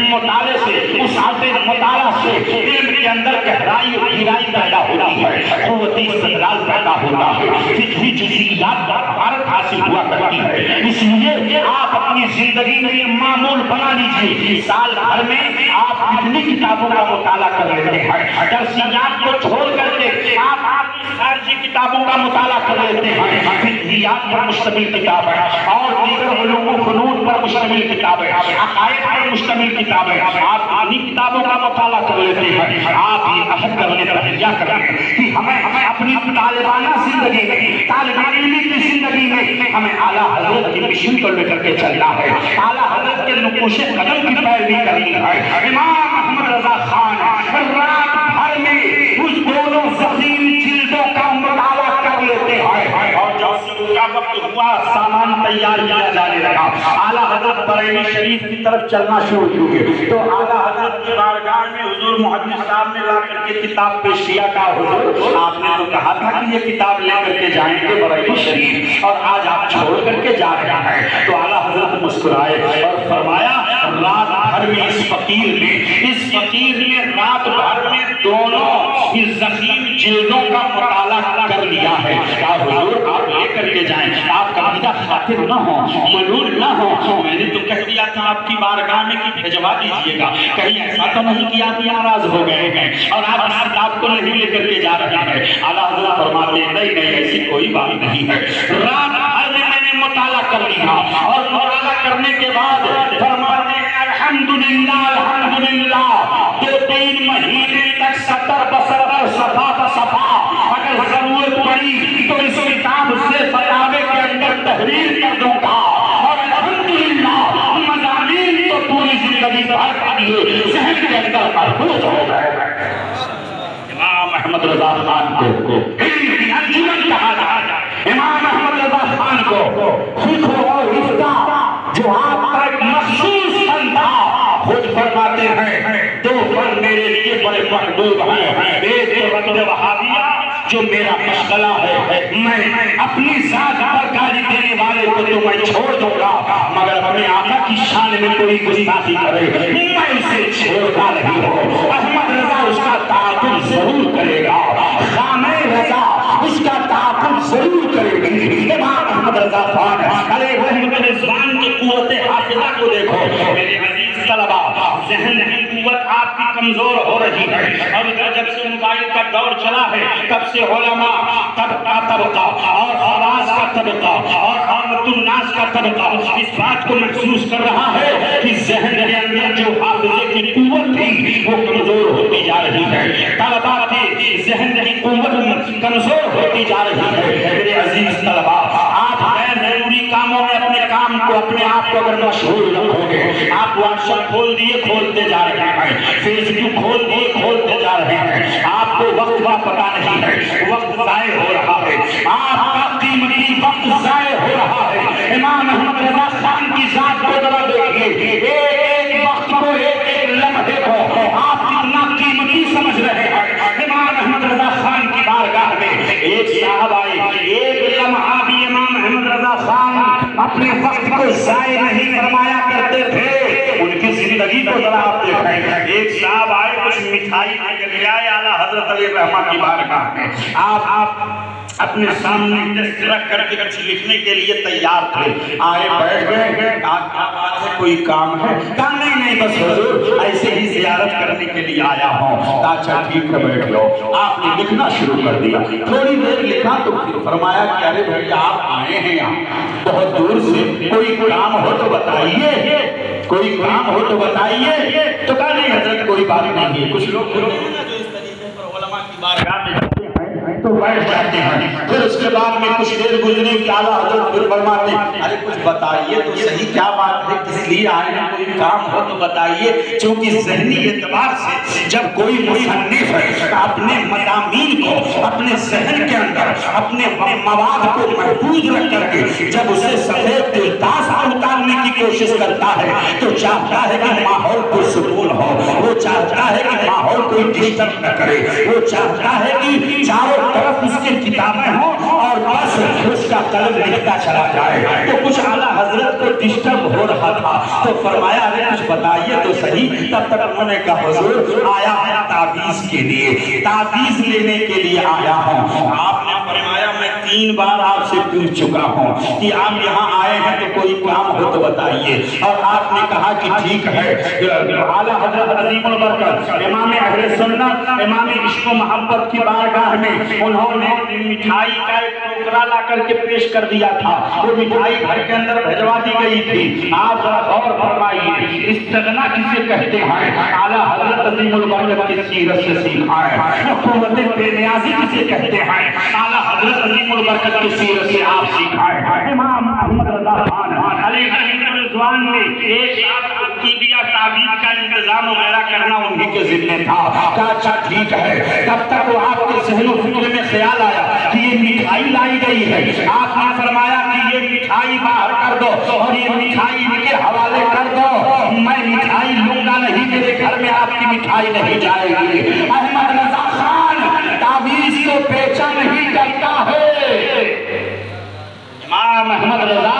مطالعے سے وسعت مطالعہ سے علم کے اندر گہرائی اور گہرائی پیدا ہوتی ہے، قوت استدلال پیدا ہوتا ہے، فقہی جزئیات کا مہارت حاصل ہوا کرتی ہے۔ اس لیے آپ اپنی زندگی میں یہ معمول بنا لیجیے، سال بھر میں آپ کتنی کتابوں کا مطالعہ کر لیتے ہیں، درسیات کو چھوڑ کر کے آپ خارجی کتابوں کا مطالعہ کر لیتے ہیں، فقہیات پر مشتمل کتاب ہے اور دیگر علوم و فنون پر مشتمل کتاب ہے، عقائد پر مشتمل کتاب ہے، آپ انہی کتابوں کا مطالعہ کر لیتے ہیں۔ آپ یہ عہد کر لیں، تحیہ کر لیں کہ ہمیں اپنی طالبانہ زندگی میں، طالب علمی کی زندگی میں ہمیں اعلیٰ حضرت کی مشن کو لے کر کے چلنا ہے، اعلیٰ حضرت کے نقوش قدم کی پیروی کرنی ہے۔ امام احمد رضا خان رات بھر میں اس دونوں ضخیم جلدوں کا مطالعہ کر لیتے ہیں اور جب صبح کا وقت ہوا سامان تیار کیا جانے لگا، اعلیٰ حضرت بریلی شریف کی طرف چلنا شروع ہوئے تو اعلیٰ حضرت کی بارگاہ میں حضور محدث صاحب نے لا کر کے کتاب پیش کیا، کہا حضور آپ نے تو کہا تھا کہ یہ کتاب لے کر کے جائیں گے بریلی شریف اور آج آپ چھوڑ کر کے جا رہے ہیں۔ تو اعلیٰ حضرت مسکرائے اور فرمایا رات بھر میں اس فقیر نے رات بھر میں دونوں اس زخیم جلدوں کا مطالعہ کر لیا ہے. حضور آپ لے کر کے جائیں, آپ کا عقیدہ خاطر نہ ہو, ملول نہ ہو. میں نے تو کہہ دیا تھا آپ کی بارگاہ میں کہ بھجوا دیجیے گا, کہیں ایسا تو نہیں کہ آپ ناراض ہو گئے ہیں اور آپ کو نہیں لے کر کے جا رہے ہیں. اعلیٰ حضرت فرماتے ہیں نہیں ایسی کوئی بات نہیں ہے. رات بھر میں نے مطالعہ کر لیا اور مطالعہ کرنے کے بعد فرماتے ہیں الحمدللہ 2-3 مہینے تک سطر بسطر صفا بصفا اگر ضرورت پڑی تو اس کتاب سے فتاوے کے اندر تحریر کر دوں گا اور الحمدللہ مضامین تو پوری زندگی بھر کے لیے ذہن کے اندر محفوظ ہو گئے. امام احمد رضا خان کو انجمن کہا جاتا ہے. امام احمد رضا خان کو فقہ اور حفظہ جو آپ کا ایک مخصوص فن تھا, خود فرماتے ہیں 2 فن میرے لیے بڑے محبوب ہیں. ایک تو رد وہابیہ جو میرا مشغلہ ہے, میں اپنی ذات پر گالی دینے والے کو تو میں چھوڑ دوں گا مگر اپنے آقا کی شان میں کوئی گستاخی کرے میں اسے چھوڑتا نہیں ہوں. احمد رضا اس کا تعاقب ضرور کرے گا, خامہ رضا اس کا تعاقب ضرور کرے گی. امام احمد رضا خان علیہ رضوان کی قوت حافظہ کو دیکھو میرے عزیز طلبہ. ذہن قوت آپ کی کمزور ہو رہی ہے اور جب سے موبائل کا دور چلا ہے تب سے علماء طبقہ اور آواز کا طبقہ اور عامت الناس کا طبقہ اس بات کو محسوس کر رہا ہے کہ ذہن کے اندر جو حافظے کی قوت تھی وہ کمزور ہوتی جا رہی ہے. طلبہ کے ذہن کی قوت کمزور ہوتی جا رہی ہے. میرے عزیز طلبہ آپ غیر ضروری کاموں میں اپنے کام کو اپنے آپ کو اگر مشغول رکھو گے, آپ واٹس ایپ کھول دیے کھولتے جا رہے ہیں, فیس بک کھول دیے کھولتے جا رہے ہیں, آپ کو وقت کا پتہ نہیں ہے, وقت ضائع ہو رہا ہے, آپ کا قیمتی وقت ضائع ہو رہا ہے. امام احمد رضا خان کی ذات کو ذرا دیکھیے, ایک وقت کو ایک لمحے کو آپ کتنا قیمتی سمجھ رہے ہیں. امام احمد رضا خان کی بارگاہ میں ایک صاحب آئے, ایک لمحہ بھی امام احمد رضا خان اپنے وقت کو ضائع نہیں فرمایا کرتے تھے. ان کی زندگی کو ذرا آپ دیکھیں. ایک صاحب آئے, کچھ مٹھائی لے کے آئے اعلیٰ حضرت علیہ رحمہ کی بارگاہ میں. آپ اپنے سامنے ڈسک رکھ کر کے کچھ لکھنے کے لیے تیار تھے. آئے بیٹھ گئے, کیا بات ہے, کوئی کام ہے؟ کہا نہیں بس حضور ایسے ہی زیارت کرنے کے لیے آیا ہوں. اچھا ٹھیک ہے بیٹھ لو. آپ نے لکھنا شروع کر دیا. تھوڑی دیر لکھا تو پھر فرمایا کہ ارے بھائی آپ آئے ہیں یہاں بہت دور سے, کوئی کام ہو تو بتائیے, کوئی کام ہو تو بتائیے. تو کہا نہیں حضرت کوئی بات نہیں ہے. کچھ لوگ جو اس طریقے پر علماء کی بارگاہ میں تو بیٹھ جاتے ہیں. پھر اس کے بعد میں کچھ دیر گزری کہ اعلیٰ حضرت پھر فرماتے ہیں ارے کچھ بتائیے تو صحیح, کیا بات ہے, کس لیے آئے ہیں, کوئی کام ہو تو بتائیے. چونکہ ذہنی اعتبار سے جب کوئی مصنف اپنے مضامین کو اپنے ذہن کے اندر اپنے مواد کو محفوظ رکھ کر کے جب اسے سفید دلداز پر اتارنے کی کوشش کرتا ہے تو چاہتا ہے کہ ماحول پرسکون ہو, وہ چاہتا ہے کہ ماحول کوئی ڈسٹرب نہ کرے, وہ چاہتا ہے کہ چاروں طرف اس کی کتابیں ہوں اور بس اس کا قلم لکھتا چلا جائے. تو کچھ اعلیٰ حضرت کو ڈسٹرب ہو رہا تھا تو فرمایا ارے کچھ بتائیے تو صحیح. تب تک انہوں نے کہا حضور آیا ہے تعویذ کے لیے, تعویذ لینے کے لیے آیا ہوں. آپ نے فرمایا میں 3 بار آپ سے پوچھ چکا ہوں کہ آپ یہاں آئے ہیں تو کوئی کام ہو تو بتائیے, اور آپ نے کہا کہ ٹھیک ہے. اعلیٰ حضرت عظیم البرکت امام اہل سنت امام عشق و محبت کی بارگاہ میں انہوں نے مٹھائی کا ایک ٹوکرا لا کر کے پیش کر دیا تھا. وہ مٹھائی گھر کے اندر بھجوا دی گئی تھی. آپ ذرا غور فرمائیے, استغنا کسے کہتے ہیں؟ اعلیٰ حضرت عظیم البرکت کی سیرت سے سیکھا ہے. قوت بے نیازی کسے کہتے ہیں؟ اعلیٰ حضرت عظیم البرکت کی سیرت سے آپ سیکھا ہے. امام احمد رضا خان علیہ رضوان نے ایک تعویذ کا انتظام وغیرہ کرنا انہی کے ذمہ تھا. کہا اچھا ٹھیک ہے. تب تک وہ آپ کے ذہن و فکر میں خیال آیا کہ یہ مٹھائی لائی گئی ہے. آپ نے فرمایا کہ یہ مٹھائی باہر کر دو اور یہ مٹھائی ان کے حوالے کر دو, میں مٹھائی لوں گا نہیں, میرے گھر میں آپ کی مٹھائی نہیں جائے گی. احمد رضا خان تعویذ کو پیچا نہیں کرتا ہے. امام احمد رضا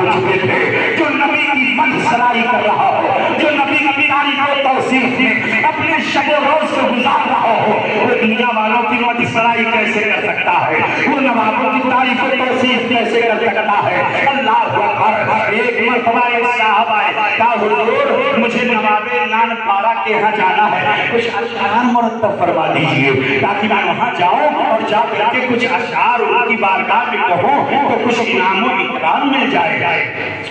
ہو چکے تھے، جو نبی کی مدح سرائی کر رہا ہو، جو نبی کی تعریف و توصیف میں اپنے شب و روز کو گزار رہا ہو، وہ دنیا والوں کی مدح سرائی کیسے کر سکتا ہے؟ وہ نوابوں کی تعریف و توصیف کیسے کر سکتا ہے؟ اللہ اکبر! ایک مرتبہ ایک صاحب آئے، کہا حضور مجھے نواب نان پارا کے یہاں جانا ہے، کچھ اشعار مرتب فرما دیجئے تاکہ میں وہاں جاؤں اور جا کر کے کچھ اشعار ان کی بارگاہ میں کہوں تو کچھ انعام و اکرام مل جائے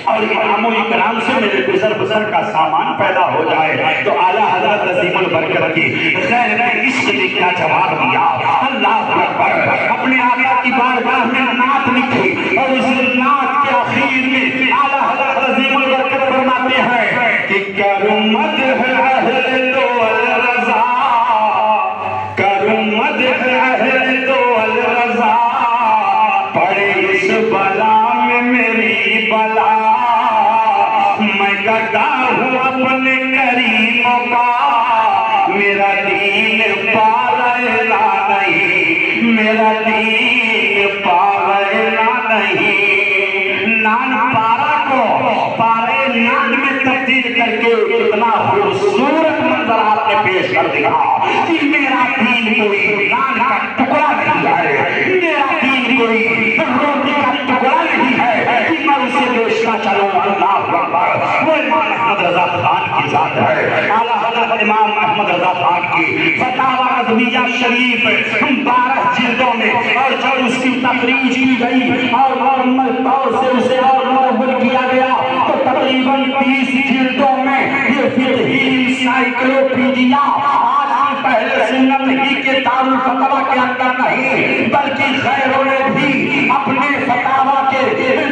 اور انعام و اکرام سے میرے گزر بسر کا سامان پیدا ہو جائے۔ تو اعلیٰ حضرت عظیم البرکت کی غیر عشق نے کیا جواب دیا؟ اللہ اکبر! اپنے آقا کی بارگاہ میں نعت لکھی اور اس نعت کے آخر میں اعلیٰ حضرت عظیم البرکت فرماتے ہیں کہ کرم مدح اہل دول رضا، کرم مدح اہل دول رضا، پڑے اس بلا میں میری بلا، میں گدا ہوں اپنے کریموں کا، میرا دین پالا نہیں، میرا دین پالا نہیں۔ نان پارا کو پارے نان میں تبدیل کر کے اتنا خوبصورت منظر آپ نے پیش کر دیا کہ میرا دین کوئی نان کا ٹکڑا نہیں ہے، میرا دین کوئی روٹی کا ٹکڑا نہیں ہے کہ میں اسے بیچنا چلوں۔ اللہ اکبر! وہ امام احمد رضا خان کی ذات ہے، اعلیٰ حضرت امام احمد رضا خان کی فتاوی عظمیہ شریف 12 جلدوں میں، اور جب اس کی تخریج کی گئی اور مکمل طور سے اسے اور مربوط کیا گیا تو تقریباً 30 جلدوں میں یہ فقہی انسائیکلوپیڈیا آج ہم پہلے سنت ہی کے دارالفتویٰ کے اندر نہیں بلکہ غیروں نے بھی اپنے فتاویٰ کے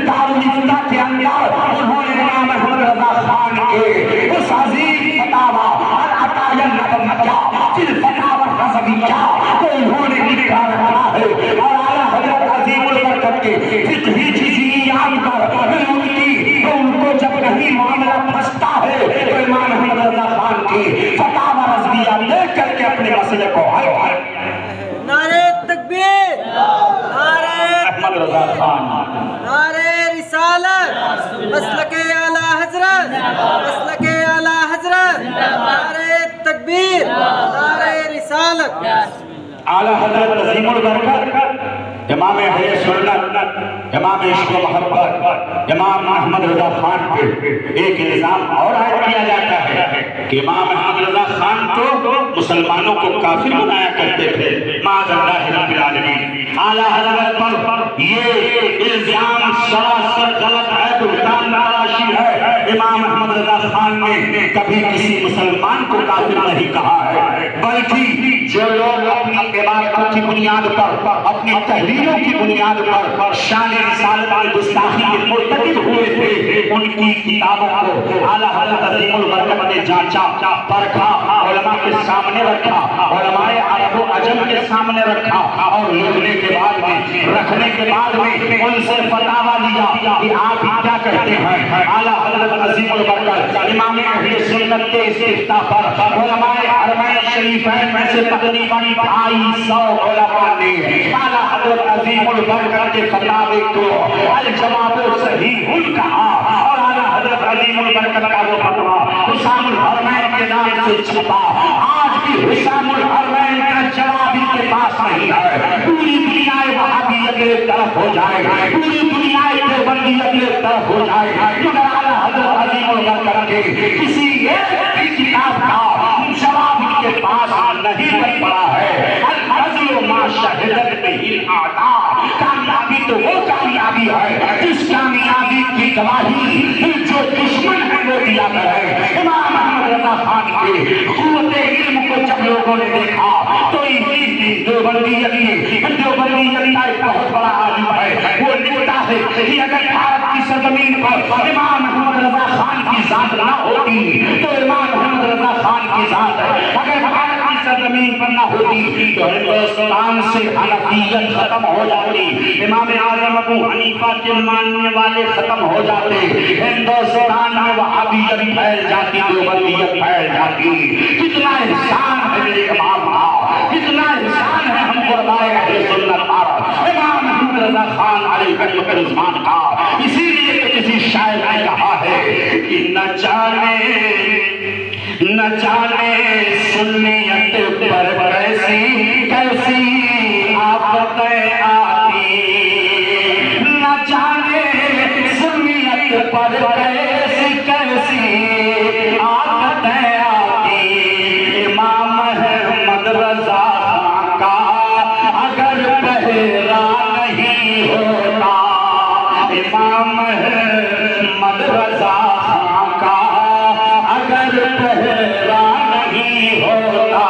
دارالفتویٰ کے اندر انہوں نے امام احمد رضا خان کے اس عظیم فتاویٰ العطایا النبویہ فی الفتاوی الرضویہ کو انہوں نے لکھا رکھا ہے، اور اعلیٰ حضرت عظیم البرکت کے فقہی جزئیات پر ان کو جب کہیں معاملہ پھنستا ہے تو امام احمد رضا خان کی فتاوی رضویہ لے کر کے اپنے مسئلے کو حل کر۔ نعرہ تکبیر، نعرہ احمد رضا خان، نعرہ رسالت، مسلک اعلیٰ حضرت، مسلک اعلیٰ حضرت، نعرہ تکبیر، نعرہ رسالت۔ اعلیٰ حضرت عظیم البرکت امام اہل سنت، امام عشق و محبت امام احمد رضا خان پہ ایک الزام اور عائد کیا جاتا ہے کہ امام احمد رضا خان تو مسلمانوں کو کافر بنایا کرتے تھے، معاذ اللہ رب العالمین۔ اعلیٰ حضرت پر یہ الزام سراسر غلط ہے، بہتان تراشی ہے۔ امام احمد رضا خان نے کبھی کسی مسلمان کو کافر نہیں کہا ہے، بلکہ جو لوگ اپنی عبادتوں کی بنیاد پر، اپنی تحریروں کی بنیاد پر شان رسالت میں گستاخی کے مرتکب ہوئے تھے، ان کی کتابوں کو اعلیٰ حضرت عظیم البرکت نے جانچا، پرکھا، علماء کے سامنے رکھا، علماء عرب و عجم کے سامنے رکھا، اور لکھنے کے بعد میں، رکھنے کے بعد میں ان سے فتاویٰ لیا کہ آپ کیا کہتے ہیں؟ اعلیٰ حضرت عظیم البرکت امام اہل سنت کے استفتاء پر علماء حرمین شریفین میں سے تقریباً 250 علماء نے اعلیٰ حضرت عظیم البرکت کے فتاوے کو الجواب صحیح کہا، اور اعلیٰ حضرت عظیم البرکت کا وہ فتویٰ حسام الحرمین کے نام سے چھپا۔ آج بھی حسام الحرمین کا جواب ان کے پاس نہیں ہے۔ پوری دنیا وہابیت ایک طرف ہو جائے، پوری دنیا دیوبندیت ایک طرف ہو جائے، مگر اعلیٰ حضرت عظیم البرکت کے کسی ایک بھی کتاب کا جواب ان کے پاس نہیں بن پڑا ہے۔ الفضل ما شہدت بہ الاعداء، کامیابی تو وہ کامیابی ہے جس کامیابی کی گواہی جو دشمن ہے وہ دیا کرے۔ امام احمد رضا خان کے قوت علم کو جب لوگوں نے دیکھا تو دیوبندیت کا ایک بہت بڑا عالم ہے، وہ لکھتا ہے کہ اگر بھارت کی سرزمین پر امام احمد رضا خان کی ذات نہ ہوتی تو امام احمد رضا خان کی ذات ہے، اگر بھارت کی سرزمین پر نہ ہوتی تو ہندوستان سے حنفیت ختم ہو جاتی، امام اعظم ابو حنیفہ کے ماننے والے ختم ہو جاتے، ہندوستان میں وہابیت پھیل جاتی، دیوبندیت پھیل جاتی۔ کتنا احسان ہے میرے امام کا، کتنا احسان ہے ہم قربائے اہل سنت پر امام احمد رضا خان علیہ الرحمہ کا۔ اسی لیے لیے کسی شاعر نے کہا ہے کہ نہ جانے سنیت پر کیسی آفتیں آتی، نہ جانے سنیت پر کیسی آفتیں آتی، امام احمد رضا خان کا اگر پہرا نہیں ہوتا، امام احمد رضا خان کا اگر پہرا نہیں ہوتا۔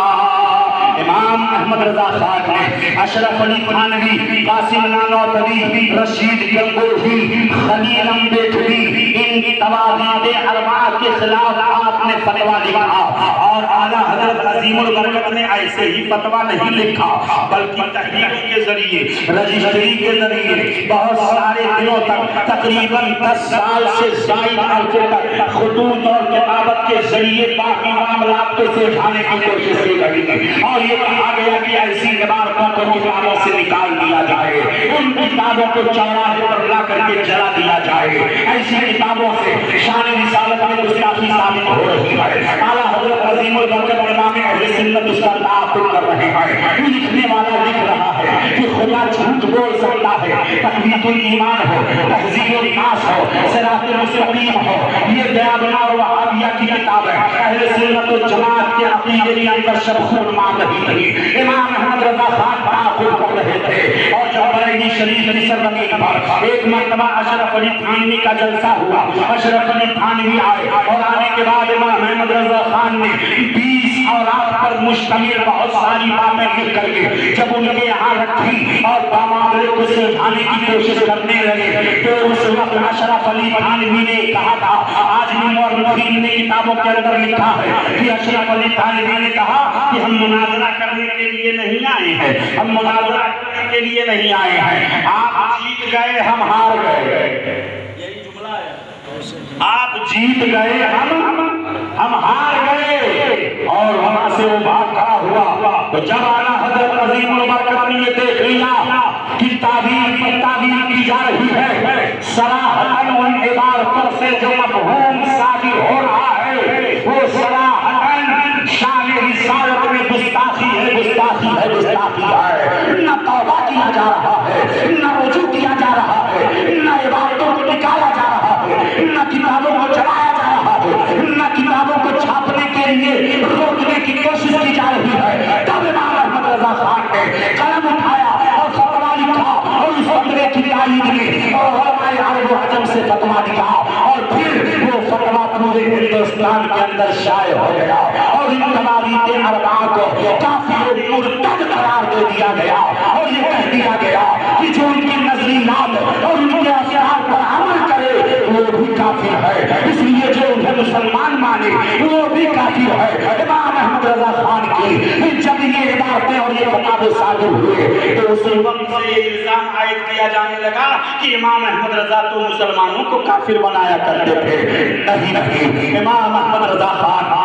امام احمد رضا خان نے اشرف علی تھانوی، قاسم نانوتوی، رشید گنگوہی، خلیل امبیڈکری، ان کی تواضع اربعہ کے خلاف آپ نے فتویٰ لکھا، اور اعلیٰ حضرت عظیم البرکت نے ایسے ہی فتویٰ نہیں لکھا بلکہ تحریروں کے ذریعے، رجسٹری کے ذریعے بہت سارے دنوں تک تقریباً 10 سال سے زائد عرصے تک خطوط اور کتابت کے ذریعے باقی معاملات کو سمجھانے کی کوشش کی گئی، اور یہ کہا گیا کہ ایسی عبارتوں کو کتابوں سے نکال دیا جائے، ان کتابوں کو چوراہے پر لا کر کے جلا دیا جائے، ایسی کتابوں سے شان رسالت میں گستاخی ثابت ہو رہی ہے۔ اعلیٰ حضرت عظیم البرکت امام اہل سنت اس کا تعاقب کر رہے ہیں۔ لکھنے والا لکھ رہا ہے کہ خدا جھوٹ بول سکتا ہے، تقویت الایمان ہو، تہذیب الناس ہو، صراط المستقیم ہو، یہ دیابنا اور وہابیہ کی کتاب ہے۔ اہل سنت و جماعت کے عقیدے کے اندر شب خون مان رہی تھی۔ امام احمد رضا خان تعاقب کر رہے تھے، اور جب بریلی شریف کی سرزمین پر ایک مرتبہ اشرف علی تھانوی کا جلسہ ہوا، اشرف علی تھانوی آئے، اور آنے کے بعد امام احمد رضا خان نے 20 اوراد پر مشتمل بہت ساری باتیں لکھ کر کے جب ان کے یہاں رکھی اور معاملے کو سمجھانے کی کوشش کرنے لگے، تو اس وقت اشرف علی تھانوی نے کہا تھا، آج بھی مورخین نے کتابوں کے اندر لکھا ہے کہ اشرف علی تھانوی نے کہا کہ ہم مناظرہ کرنے کے لیے نہیں آئے ہیں، ہم مناظرہ کرنے کے لیے نہیں آئے ہیں، آپ جیت گئے ہم ہار گئے، یہی جملہ ہے۔ آپ جیت گئے ہم ہار گئے، اور وہاں سے وہ بھاگ کھڑا ہوا۔ تو جب اعلیٰ حضرت عظیم البرکت نے یہ دیکھ لیا کہ تعبیر کی جا رہی ہے، صراحتاً ان عبارتوں سے جو مفہوم صادر ہو رہا ہے وہ صراحتاً شان رسالت میں گستاخی ہے، گستاخی ہے، گستاخی ہے۔ نہ توبہ کیا جا رہا ہے، نہ رجوع کیا جا رہا ہے، نہ عبارتوں کو نکالا جا رہا ہے، نہ کتابوں کو جلایا جا رہا ہے، نہ کتابوں کو چھاپنے کے لیے روکنے کی کوشش کی جا رہی ہے۔ تب امام احمد رضا خان نے قلم اٹھایا اور فتویٰ لکھا، اور اس فتوے کی تائید میں اور علماء عرب و عجم سے فتویٰ لکھا، اور پھر وہ فتویٰ پورے ہندوستان کے اندر شائع ہو گیا، اور ان تواریخ اربعہ کو کافر و مرتد قرار دے دیا گیا، اور یہ کہہ دیا گیا کہ جو ان کی نظریات اور ان کے افکار پر عمل کرے وہ بھی کافر ہے، اس لیے جو انہیں مسلمان مانے وہ بھی کافر ہے۔ امام احمد رضا خان کی جب یہ عبارتیں اور یہ کتابیں صادر ہوئے تو اس وقت سے یہ الزام عائد کیا جانے لگا کہ امام احمد رضا تو مسلمانوں کو کافر بنایا کرتے تھے۔ نہیں، امام احمد رضا خان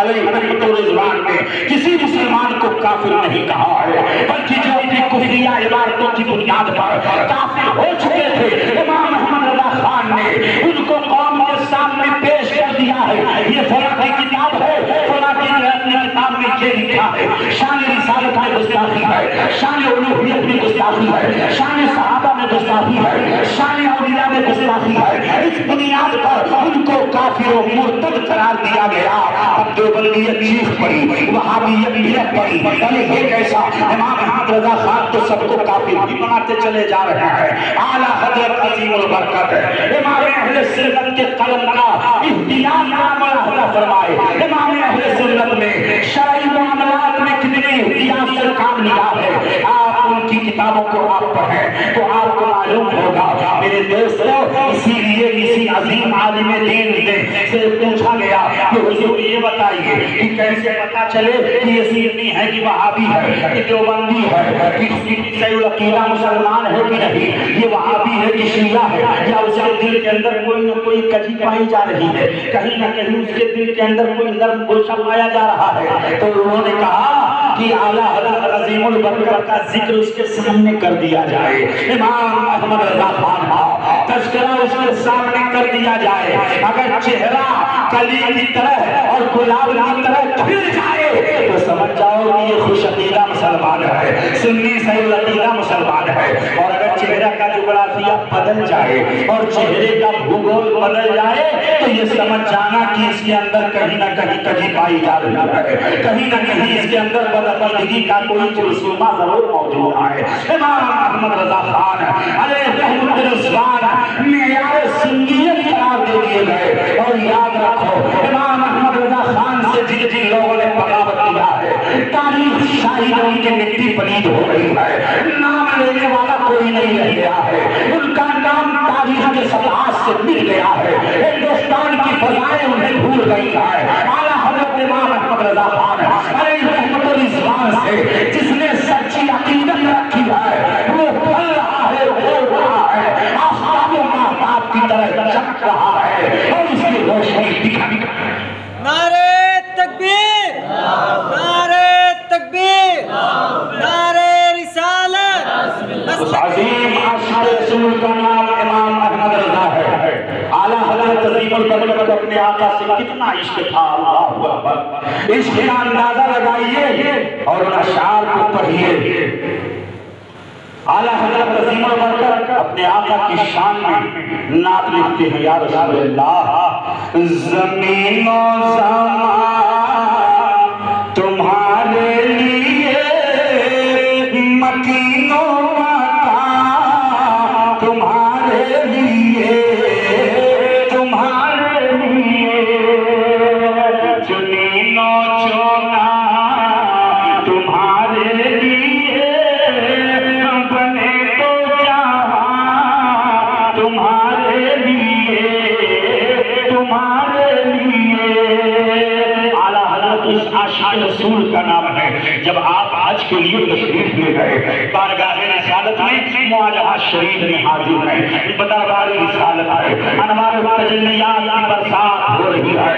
علیہ رحمت و رضوان نے کسی مسلمان کو کافر نہیں کہا ہے، بلکہ جو اپنی کفریہ عبارتوں کی بنیاد پر کافر ہو چکے تھے، امام احمد رضا خان نے ان کو قوم کے سامنے پیش کر دیا ہے۔ یہ فلاں کی کتاب ہے، فلاں کی اپنی کتاب میں یہ لکھا ہے، شان رسالت میں گستاخی ہے، شان الوہیت میں گستاخی ہے، شان صحابہ میں گستاخی ہے، شان اولیاء میں گستاخی ہے۔ اس بنیاد پر ان کو کافر و مرتد قرار دیا گیا۔ اب دیوبندیت چیخ پڑی، وہابیت بلک پڑی، ارے یہ کیسا؟ امام احمد رضا خان تو سب کو کافر بھی بناتے چلے جا رہے ہیں۔ اعلیٰ حضرت عظیم البرکت امام اہل سنت کے قلم کا احتیاط معاملہ فرمائے۔ امام اہل سنت نے شرعی معاملات میں کتنی احتیاط سے کام لیا ہے، آپ ان کی کتابوں کو آپ پڑھیں تو آپ کو معلوم ہوگا۔ میرے دوستو، اسی لیے اسی عظیم عالم دین سے پوچھا گیا کہ حضور یہ بتائیے کہ کیسے پتا چلے کہ یہ سنی ہے کہ وہابی ہے کہ دیوبندی ہے کہ صحیح العقیدہ مسلمان ہے کہ نہیں، یہ وہابی ہے کہ شیعہ ہے، یا اس کے دل کے اندر کوئی نہ کوئی کجی پائی جا رہی ہے، کہیں نہ کہیں اس کے دل کے اندر کوئی نرم گوشہ پایا جا رہا ہے۔ تو انہوں نے کہا کہ اعلیٰ حضرت عظیم البرکت کا ذکر اس کے سامنے کر دیا جائے، امام احمد رضا خان کا تذکرہ اس کے سامنے کر دیا جائے، اگر چہرہ کلی کی طرح اور گلاب کی طرح کھل جائے تو سمجھ جاؤ کہ یہ خوش عقیدہ مسلمان ہے، سنی صحیح العقیدہ مسلمان ہے، اور اگر چہرہ کا جغرافیہ بدل جائے اور چہرے کا بھوگول بدل جائے تو یہ سمجھ جانا کہ اس کے اندر کہیں نہ کہیں کجی پائی جا رہی ہے، کہیں نہ کہیں اس کے اندر بدعقیدگی کا کوئی جرثومہ ضرور موجود ہے۔ امام احمد رضا خان علیہ رحمۃ الرضوان معیار سنیت قرار دے دیے گئے، اور یاد رکھو امام احمد رضا خان سے جن جن لوگوں نے بغاوت کیا ہے تاریخ شاہی ان کی مٹی پلید ہو رہی ہے، نام لینے والا کوئی نہیں رہ گیا ہے، ان کا نام تاریخ کے صفحات سے مٹ گیا ہے، ہندوستان کی فضائیں انہیں بھول گئی ہے۔ اعلیٰ حضرت امام احمد رضا خان علیہ رحمۃ الرضوان سے جس نے سچی عقیدت رکھی ہے وہ پھل رہا ہے، پھول رہا ہے، آفتاب و مہتاب کی طرح چمک رہا ہے اور اس کی روشنی دکھا دکھا۔ نعرہ تکبیر، نعرہ تکبیر، نعرہ رسالت، اس عظیم عاشق رسول کا نام امام احمد رضا ہے۔ اعلیٰ حضرت عظیم البرکت اپنے آقا سے کتنا عشق تھا، اللہ اکبر، عشق کا اندازہ لگائیے اور ان اشعار کو پڑھیے۔ اعلیٰ حضرت عظیم البرکت اپنے آقا کی شان میں نعت لکھتے ہیں، یا رسول اللہ زمین و زمان تمہارے لیے مکین و مکان تمہارے لیے، تمہارے لیے زمین و چونا تمہارے لیے تمہارے لیے، تمہارے لیے۔ اعلیٰ حضرت اس عاشق رسول کا نام ہے۔ جب آپ آج کے لیے تشریف لے گئے بارگاہ رسالت میں، مواجہہ شریف میں حاضر ہے، بدرگاہ رسالت ہے، انوار و تجلیات کی برسات ہو رہی ہے،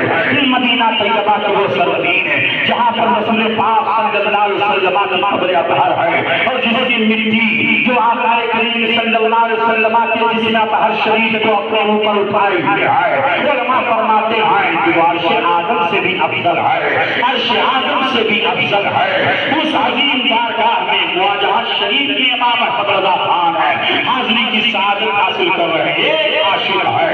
مدینہ طیبہ کی وہ سرزمین ہے جہاں پر رسول پاک صلی اللہ علیہ وسلم کی قبر اطہر ہے، اور جس کی مٹی جو آقا کریم صلی اللہ علیہ وسلم کے جسم اطہر شریف کو اپنے اوپر اٹھائے ہوئے ہے، علماء فرماتے ہیں کہ وہ عرش اعظم سے بھی افضل ہے، عرش اعظم سے بھی افضل ہے۔ اس عظیم بارگاہ میں مواجہہ شریف میں امام احمد رضا خان ہے، حاضری کی سعادت حاصل کر رہے ہیں۔ ایک عاشق ہے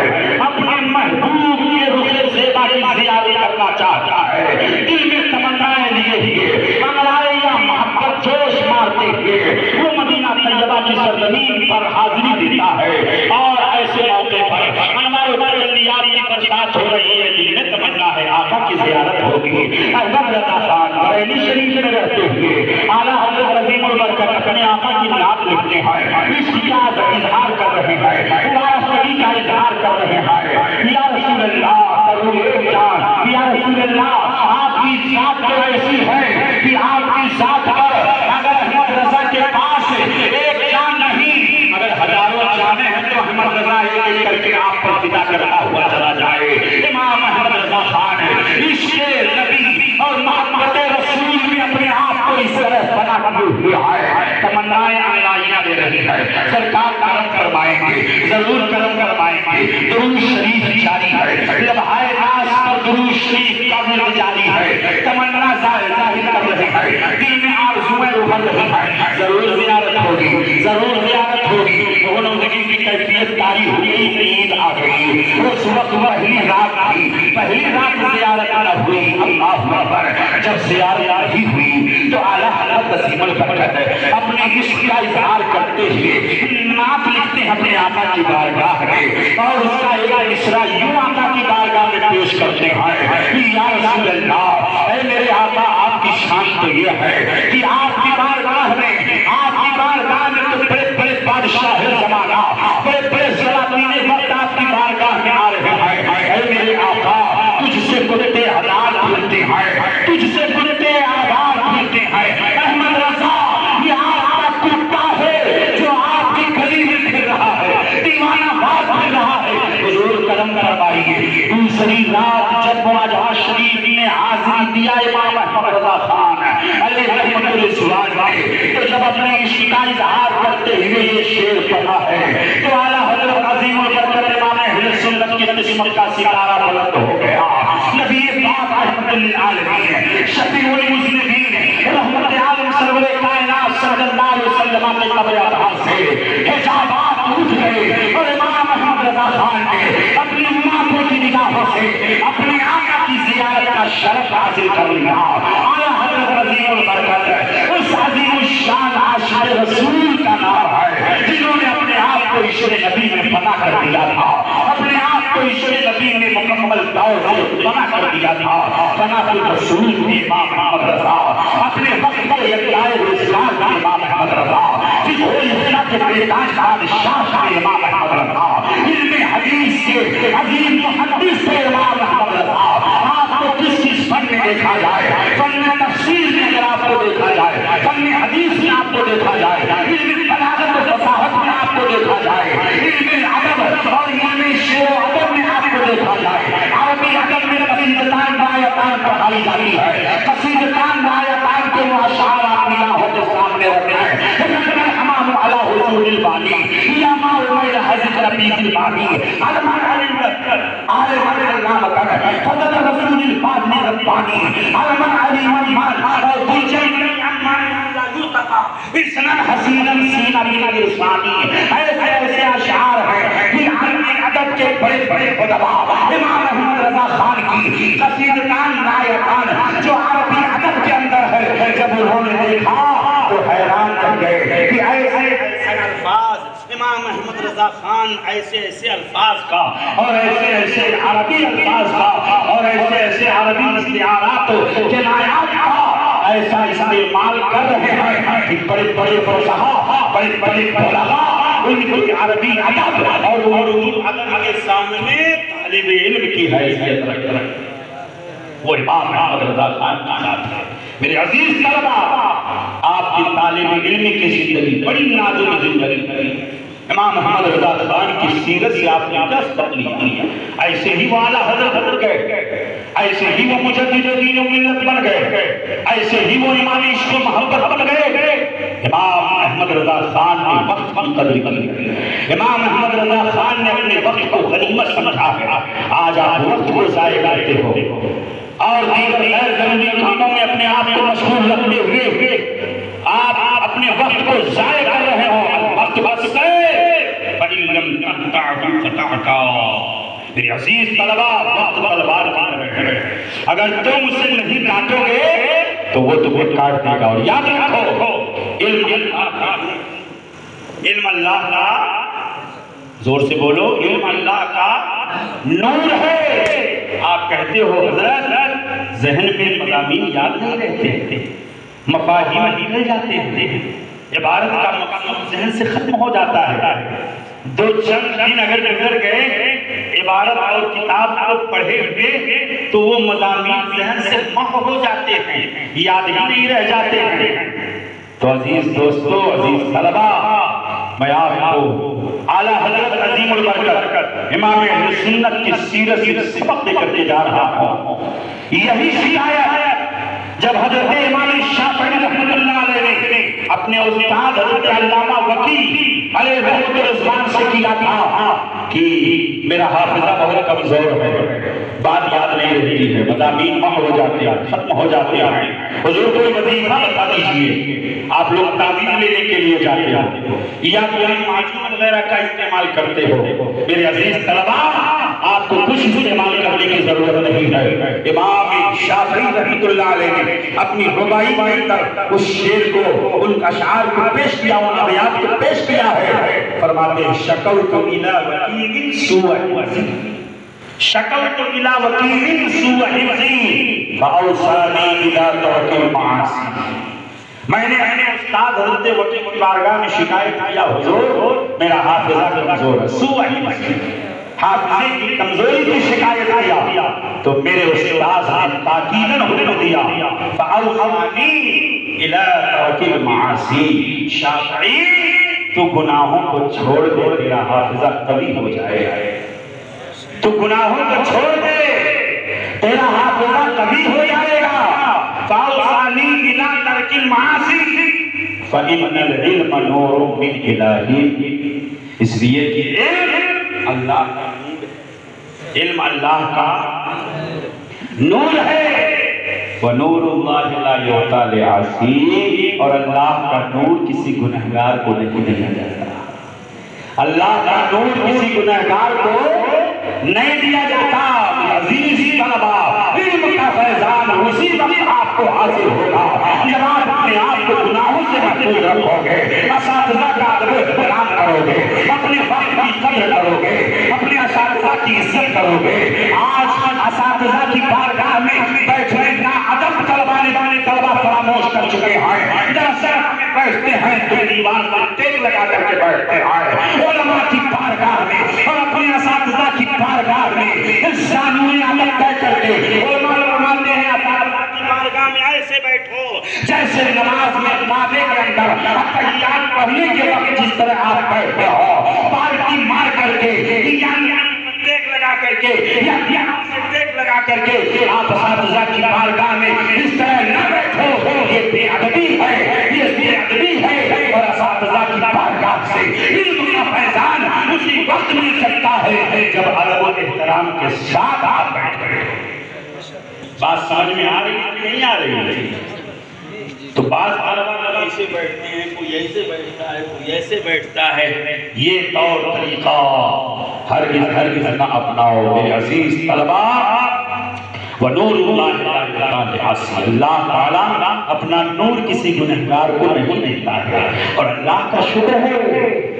اپنے محبوب کے رخ زیبا کی زیارت کرنا چاہتا ہے، دل میں تمنائیں لیے ہوئے، انگڑائیاں محبت جوش مارتے ہوئے وہ مدینہ طیبہ کی سرزمین پر حاضری دیتا ہے، اور ایسے موقع پر انوار و تجلیات کی برسات ہو رہی ہے، دل میں تمنا ہے آقا کی زیارت ہوگی۔ احمد رضا خان بریلی شریف میں رہتے ہوئے اعلیٰ حضرت عظیم البرکت اپنے آقا کی نعت لکھتے ہیں، اس کا اظہار کر رہے ہیں، وارثگی کا اظہار کر رہے ہیں۔ یا رسول اللہ کرو جان، یا رسول اللہ آپ کی ذات تو ایسی ہے کہ آپ کی ذات پر اگر احمد رضا کے پاس ایک جان نہیں مگر ہزاروں جانیں ہیں تو احمد رضا ایک کر کے آپ پر فدا کرتا ہوا چلا جائے۔ امام احمد رضا خان عشق نبی اور محبت رسول میں اپنے آپ کو اس طرح بنا کر ہوا ہے، تمنائیں آئینہ دے رہی ہے، سرکار کرم فرمائیں گے، ضرور کرم فرمائیں گے۔ درود شریف جاری ہے، لمحۂ ناز پر درود شریف کا بھی جاری ہے، تمنا ظاہر کر رہے ہیں، دل میں آرزویں ابھر رہی ہیں، ضرور زیارت ہوگی، ضرور زیارت ہوگی۔ وہ زندگی کی کیفیت تاری ہوئی، عید آ گئی، اس وقت پہلی رات تھی، پہلی رات زیارت نہ ہوئی، اللہ اکبر۔ جب زیارت ہی ہوئی تو اعلیٰ حضرت عظیم البرکت اپنے عشق کا اظہار کرتے ہوئے نعت لکھتے ہیں اپنے آقا کی بارگاہ میں، اور اس کا ایک مصرع یوں آقا کی بارگاہ میں پیش کرتے ہیں، یا رسول اللہ اے میرے آقا آپ کی شان تو یہ ہے کہ آپ کی بارگاہ میں، آپ کی بارگاہ میں تو بڑے بڑے بادشاہ زمانہ، بڑے بڑے سلاطین وقت آپ کی بارگاہ میں آ رہے ہیں، اے میرے فرمائیے دوسری رات جب واجہ شریف نے حاضری دیا امام احمد رضا خان علیہ رحمت الاسلام نے، تو جب اپنے عشق کا اظہار کرتے ہوئے یہ شعر پڑھا ہے تو اعلیٰ حضرت عظیم البرکت امام اہل سنت کی قسمت کا ستارہ بلند ہو گیا۔ نبی پاک رحمت للعالمین شفیع المذنبین رحمت عالم سرور کائنات صلی اللہ علیہ وسلم کے قبر اطہار سے حجابات اٹھ گئے اور امام احمد رضا خان نے اپنی آنکھوں کی نگاہوں سے اپنے آقا کی زیارت کا شرف حاصل کر لیا۔ اعلیٰ حضرت عظیم البرکت اس عظیم الشان عاشق رسول کا نام ہے جنہوں نے اپنے آپ کو عشق نبی میں فنا کر دیا تھا، اپنے آپ کو عشق نبی میں مکمل طور سے فنا کر دیا تھا۔ فنا الرسول کے امام احمد رضا، اپنے وقت پر یکلائے اسلام کے امام احمد رضا، پھر ہوئی حضرت کے بیتاج بادشاہ کے امام احمد رضا، علم حدیث کے عظیم محدث کے امام احمد رضا۔ آپ کو کس فن میں دیکھا جائے، فن تفسیر میں اگر آپ کو دیکھا جائے، فن حدیث میں آپ کو دیکھا جائے، علم بلاغت و فصاحت میں آپ کو دیکھا جائے، علم ادب اور علم شعر و ادب میں آپ کو دیکھا جائے، عربی ادب میں قصیدتان رایتان پڑھائی جاتی ہے، قصیدتان رایتان کے وہ اشعار آپ نگاہوں کے سامنے رکھتے ہیں۔ امام علی حضور البانی یا مولا حضرت ربیع البانی علمان عالم علامہ فضل رسول الفاضل ربانی علمان علی منمان اور دیجن عمان لا یوتقا اسنان حسینا سینا بنا الرسانی۔ ایسے ایسے اشعار ہیں کہ عالم ادب کے بڑے بڑے ادبا امام احمد رضا خان کی قصیدتان رایتان جو عربی ادب کے اندر ہے، جب انہوں نے دیکھا تو حیران کر گئے کہ ایسے الفاظ امام احمد رضا خان ایسے ایسے الفاظ کا اور ایسے ایسے عربی الفاظ کا اور ایسے ایسے عربی استعارات کنایات کا ایسا استعمال کر رہے ہیں کہ بڑے بڑے فصحاء، بڑے بڑے بلغاء ان کی عربی ادب اور اردو ادب کے سامنے طالب علم کی حیثیت رکھ رہے ہیں۔ وہ امام احمد رضا خان کا نام ہے۔ میرے عزیز طلبہ، آپ کی طالب علمی کی زندگی بڑی نازک زندگی، امام احمد رضا خان کی سیرت سے آپ نے کیا تکلیف کی؟ ایسے ہی وہ اعلیٰ حضرت بن گئے، ایسے ہی وہ مجدد دین و ملت بن گئے، ایسے ہی وہ امام عشق و محبت بن گئے۔ امام احمد رضا خان نے وقت کی قدر کی، امام احمد رضا خان نے اپنے وقت کو غنیمت سمجھا ہے۔ آج آپ وقت کو ضائع کرتے ہو اور دیگر غیر ضروری کاموں میں اپنے آپ کو مشغول رکھتے ہوئے آپ اپنے وقت کو ضائع کر رہے ہو۔ وقت بس فَإِن لَمْ تَعْتَعْتُ فَتَعْتَعْ۔ میرے عزیز طلبہ، وقت تلوار کاٹ رہے ہیں، اگر تم اسے نہیں کاٹو گے تو وہ تمہیں کاٹ دے گا۔ اور یاد رکھو علم اللہ کا، زور سے بولو، علم اللہ کا نور ہے۔ آپ کہتے ہو حضرت ذہن میں مضامین یاد نہیں رہتے، مفاہیم نکل جاتے ہیں، عبارت کا مقصد ذہن سے ختم ہو جاتا ہے۔ دو چند دن اگر گزر گئے عبارت اور کتاب کو پڑھے ہوئے تو وہ مضامین ذہن سے محو ہو جاتے ہیں، یاد ہی نہیں رہ جاتے ہیں۔ تو عزیز دوستو، عزیز طلبہ، میں آپ کو اعلیٰ حضرت عظیم البرکت امام اہل سنت کی سیرت سے سبق دے کرتے جا رہا ہوں۔ یہی شکایت جب حضرت امام شافعی رحمۃ اللہ علیہ نے اپنے استاد حضرت علامہ وکیع علیہ رحمۃ الرضوان سے کیا تھا کہ میرا حافظہ بہت کمزور ہے، بات یاد نہیں رہتی ہے، مضامین محو ہو جاتے ہیں، ختم ہو جاتے ہیں، حضور کوئی وظیفہ بتا دیجیے۔ آپ لوگ تعبیر لینے کے لیے جاتے ہو یا معجون وغیرہ کا استعمال کرتے ہو۔ میرے عزیز طلبہ، آپ کو کچھ استعمال کرنے کی ضرورت نہیں ہے۔ امام شافعی رحمۃ اللہ علیہ نے اپنی رباعی کے اندر اس شعر کو، ان اشعار کو پیش کیا، ان ابیات کو پیش کیا ہے۔ فرماتے ہیں شکوت الی وکیع سوء حفظی، شکوت الی وکیع سوء حفظی فاوصانی الی ترک المعاصی۔ میں نے اپنے استاد حضرت وکیع کی بارگاہ میں شکایت کیا، حضور میرا حافظہ کمزور ہے، سوء حفظی، حافظے کی کمزوری کی شکایت کیا تو میرے استاد نے تاکیداً حکم دیا فاوصانی الی ترک المعاصی، شافعی تو گناہوں کو چھوڑ دے، تیرا حافظہ قوی ہو جائے۔ تو گناہوں کو چھوڑ دے، تیرا حافظہ کبھی ہو جائے گا۔ فَأَوْصَانِي إِلَىٰ تَرْكِ الْمَعَاصِي فَإِنَّ الْعِلْمَ نُورٌ مِّنْ إِلَٰهِي، اس لیے کہ علم اللہ کا نور ہے، علم اللہ کا نور ہے۔ وَنُورُ اللَّهِ لَا يُعْطَىٰ لِعَاصِيٍ، اور اللہ کا نور کسی گنہگار کو نہیں دیا جاتا، اللہ کا نور کسی گنہگار کو نہیں دیا جاتا۔ عزیز طلبہ، علم کا فیضان اسی وقت آپ کو حاصل ہوگا جب آپ اپنے آپ کو گناہوں سے محفوظ رکھو گے، اساتذہ کا ادب و احترام کرو گے، اپنے وقت کی قدر کرو گے، اپنے اساتذہ کی عزت کرو گے۔ آج اساتذہ کی بارگاہ میں بیٹھنے کا ادب طلبہ فراموش کر چکے ہیں۔ دراصل بیٹھتے ہیں تو دیوار پر ٹیک لگا کر کے بیٹھتے ہیں، علماء کی بارگاہ میں اور اپنے اساتذہ کی بارگاہ میں انسانوی عمل طے کر کے علماء فرماتے ہیں اساتذہ کی بارگاہ میں ایسے بیٹھو جیسے نماز میں کعبے کے اندر تحیات پڑھنے کے وقت جس طرح آپ بیٹھتے ہو، پار کی مار کر کے ٹیک لگا کر کے ٹیک لگا کر کے آپ اساتذہ کی بارگاہ میں اس طرح نہ بیٹھو، یہ بے ادبی ہے، یہ بے ادبی ہے۔ اور اساتذہ کی بارگاہ سے علم کا فیضان اسی وقت مل سکتا ہے جب ادب و احترام کے ساتھ آپ بیٹھے۔ بات سمجھ میں آ رہی ہے کہ نہیں آ رہی ہے؟ تو بعض طلبہ ایسے بیٹھتے ہیں، کوئی ایسے بیٹھتا ہے، کوئی ایسے بیٹھتا ہے۔ یہ طور طریقہ ہرگز نہ اپناؤ میرے عزیز طلبہ۔ وَنُورُ اللَّهِ لَا يُعْطَىٰ لِعَاصِيٍ، اللہ تعالیٰ اپنا نور کسی گنہگار کو نہیں دیتا ہے۔ اور اللہ کا شکر ہے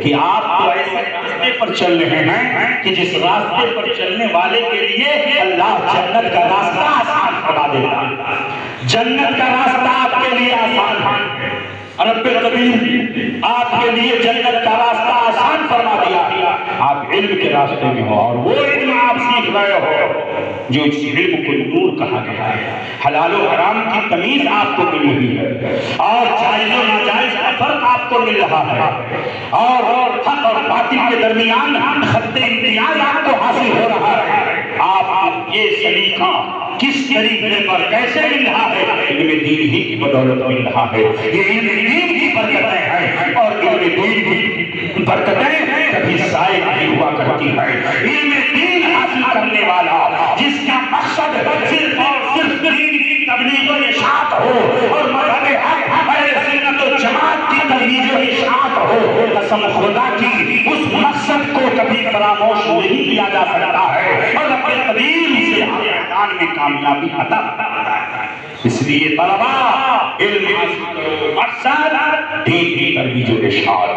کہ آپ تو ایسے راستے پر چل رہے ہیں کہ جس راستے پر چلنے والے کے لیے اللہ جنت کا راستہ آسان فرما دیتا ہے، جنت کا راستہ آپ کے لیے آسان ہے۔ رب کبیر آپ کے لیے جنت کا راستہ آسان فرما دیا، آپ علم کے راستے میں ہو، اور وہ علم آپ سیکھ رہے ہو جو اس علم کو نور کہا گیا ہے۔ حلال و حرام کی تمیز آپ کو مل رہی ہے، اور جائز و ناجائز کا فرق آپ کو مل رہا ہے، اور حق اور باطل کے درمیان خط امتیاز آپ کو حاصل ہو رہا ہے۔ آپ یہ سلیقہ کس طریقے پر کیسے مل رہا ہے؟ علم دین ہی کی بدولت مل رہا ہے۔ یہ علم دین کی برکتیں ہیں، اور علم دین کی برکتیں کبھی ضائع نہیں ہوا کرتی ہیں۔ علم دین حاصل کرنے والا جس کا مقصد صرف اور صرف دین کی تبلیغ و اشاعت ہو، اور مذہب حق اہل سنت و جماعت کی تبلیغ و اشاعت ہو، قسم خدا کی اس مقصد کو کبھی فراموش نہیں کیا جا سکتا ہے، اور رب قدیم سے میدان میں کامیابی عطا کرتا ہے۔ اس لیے طلبہ علم مقصد دین کی ترویج و ارشاد،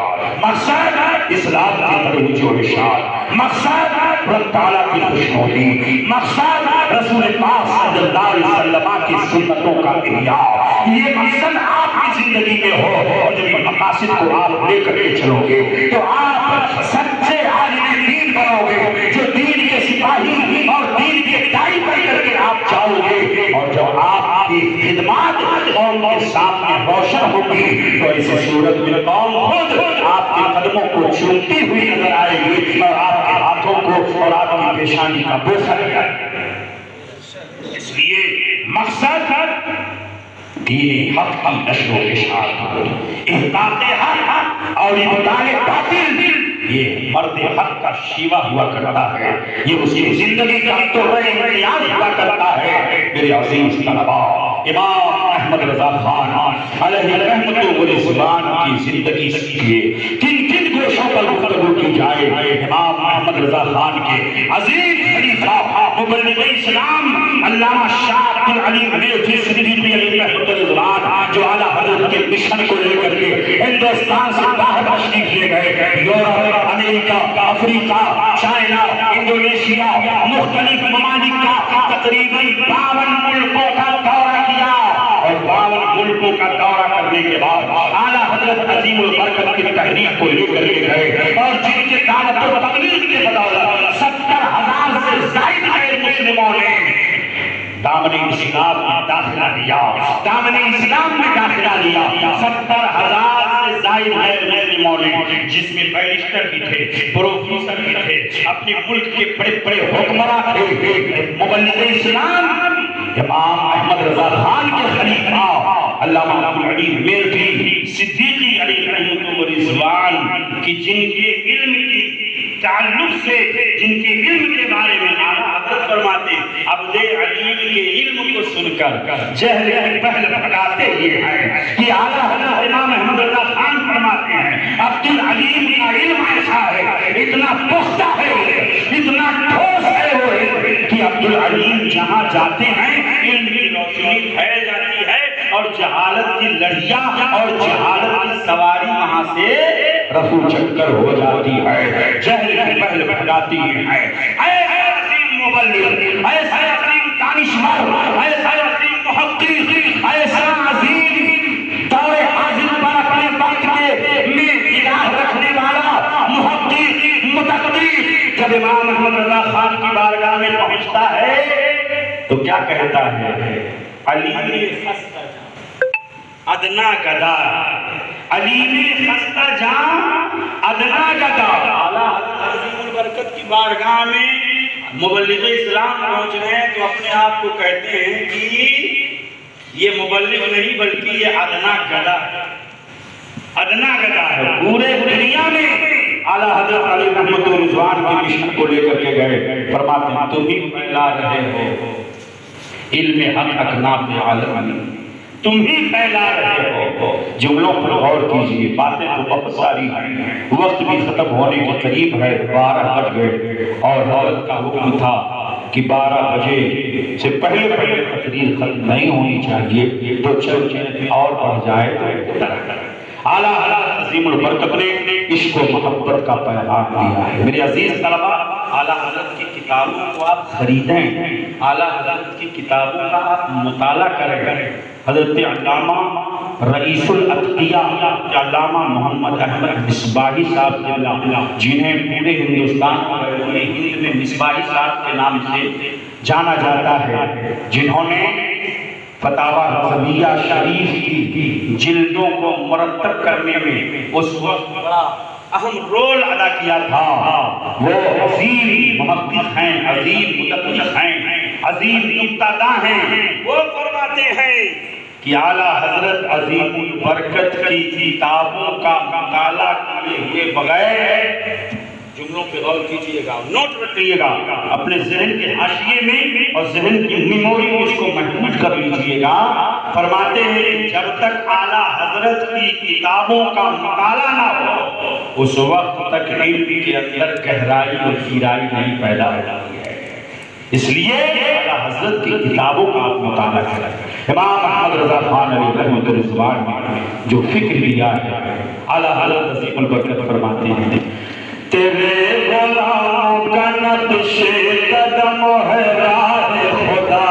مقصد اسلام کی ترویج و ارشاد، مقصد رب تعالیٰ کی خوشنودی، مقصد رسول پاک صلی اللہ علیہ وسلم کی سنتوں کا احیاء۔ یہ مقصد آپ کی زندگی میں ہو، اور جب یہ مقاصد کو آپ لے کر کے چلو گے تو آپ سچے عالم دین بنو گے، جو دین کے سپاہی اور دین کے داعی بن کر کے آپ جاؤ گے۔ اور جب آپ کی خدمات قوم کے سامنے روشن ہوگی تو ایسی صورت میں قوم خود آپ کے قدموں کو چومتی ہوئی نظر آئے گی، اور آپ کے ہاتھوں کو اور آپ کی پیشانی کا بوسہ لے گا۔ اس لیے مقصد دین حق کی نشر و اشاعت، احقاق حق اور ابطال باطل، یہ مرد حق کا شیوہ ہوا کرتا ہے، یہ اس کی زندگی کا امتیاز ہوا کرتا ہے۔ میرے عزیز طلبہ، امام احمد رضا خان علیہ رحمت و رضوان کی زندگی سے کن کن گوشوں پر گفتگو کی جائے۔ امام احمد رضا خان کے عظیم خلیفہ مبلغ اسلام علامہ شاہ عبد العلیم میوٹھی صدیقی علیہ رحمت و رضوان، جو اعلیٰ حضرت کے مشن کو لے کر کے ہندوستان سے باہر تشریف لے گئے، یورپ، امریکہ، افریقہ، چائنا، انڈونیشیا، مختلف ممالک کا تقریباً 52 ملکوں کا دورہ کیا، اور 52 ملکوں کا دورہ کرنے کے بعد اعلیٰ حضرت عظیم البرکت کی تحریک کو لے کر کے گئے، اور جن کے دعوت و تبلیغ کے بدولت 70,000 سے زائد غیر مسلموں نے دامن اسلام میں داخلہ لیا، دامن اسلام میں داخلہ لیا۔ 70,000 سے زائد غیر مولوی جس میں بیرسٹر بھی تھے، پروفیسر بھی تھے، اپنے ملک کے بڑے بڑے حکمراں تھے، مبلغ اسلام امام احمد رضا خان کے خلیفہ علامہ علی میرٹھی صدیقی علی رحمۃ رضوان کی جن کے علم کی تعلق سے، جن کے علم کے بارے میں اعلیٰ حضرت فرماتے ہیں عبد علیم کے علم کو سن کر جہل کی پہل پھٹاتے یہ ہیں کہ اعلیٰ حضرت امام احمد رضا خان فرماتے ہیں عبد العلیم کا علم ایسا ہے، اتنا پختہ ہے، اتنا ٹھوس ہے وہ کہ عبد العلیم جہاں جاتے ہیں علم کی روشنی پھیل جاتی ہے اور جہالت کی لڑیاں اور جہالت کی سواری وہاں سے رفو چکر ہو جاتی ہے، جہل کی پہل پھیلاتی ہے۔ ایسا عظیم مبلغ، ایسا عظیم دانشور، ایسا عظیم محقق، ایسا عظیم دور حاضر پر اپنے وقت میں نگاہ رکھنے والا محقق متقدر جب امام احمد رضا خان کی بارگاہ میں پہنچتا ہے تو کیا کہتا ہے؟ علی خستہ ادنا گدا، علی میں خستہ جاں ادنا گدا۔ اعلیٰ حضرت عظیم البرکت کی بارگاہ میں مبلغ اسلام پہنچ رہے ہیں تو اپنے آپ کو کہتے ہیں کہ یہ مبلغ نہیں بلکہ یہ ادنا گدا ہے، ادنا گدا ہے۔ پورے دنیا میں اعلیٰ حضرت علی رحمۃ رضوان کی مشن کو لے کر کے گئے، فرماتے ہیں تم ہی پھیلا رہے ہو علم حق اکناف عالم، تم ہی پھیلا رہے ہو۔ جملوں پر غور کیجئے، باتیں تو بہت ساری ہیں، وقت بھی ختم ہونے کے قریب ہے، 12 بج گئے اور حضرت کا حکم تھا کہ 12 بجے سے پہلے تقریر ختم نہیں ہونی چاہیے، تو چل اور بڑھ جائے تو اعلیٰ حضرت عظیم البرکت نے عشق و محبت کا پیغام دیا ہے۔ میرے عزیز طلبہ، اعلیٰ حضرت کی کتابوں کو آپ خریدیں، اعلیٰ حضرت کی کتابوں کا آپ مطالعہ کریں۔ حضرت علامہ رئیس الاتقیاء علامہ محمد احمد مصباحی صاحب جنہیں پورے ہندوستان اور ہند میں مصباحی صاحب کے نام سے جانا جاتا ہے، جنہوں نے فتاوی رضویہ شریف کی جلدوں کو مرتب کرنے میں اس وقت بڑا اہم رول ادا کیا تھا، وہ عظیم محقق ہیں، عظیم مدقق ہیں، عظیم نکتہ داں ہیں۔ وہ فرماتے ہیں کہ اعلیٰ حضرت عظیم البرکت کی کتابوں کا مطالعہ کیے ہوئے بغیر، جملوں پہ غور کیجئے گا، نوٹ رکھیے گا اپنے ذہن کے حاشیے میں اور ذہن کی میموری میں اس کو محفوظ کر لیجئے گا۔ فرماتے ہیں کہ جب تک اعلیٰ حضرت کی کتابوں کا مطالعہ نہ ہو اس وقت تک علم کے اندر گہرائی اور گہرائی نہیں پیدا ہوتی ہے۔ اس لیے اعلیٰ حضرت کی کتابوں کا آپ مطالعہ کریں۔ امام احمد رضا خان علیہ رحمۃ رضوان نے جو فکر دیا ہے، اعلیٰ حضرت عظیم البرکت فرماتے ہیں تیرے غلام کا نقش قدم ہے راہ خدا،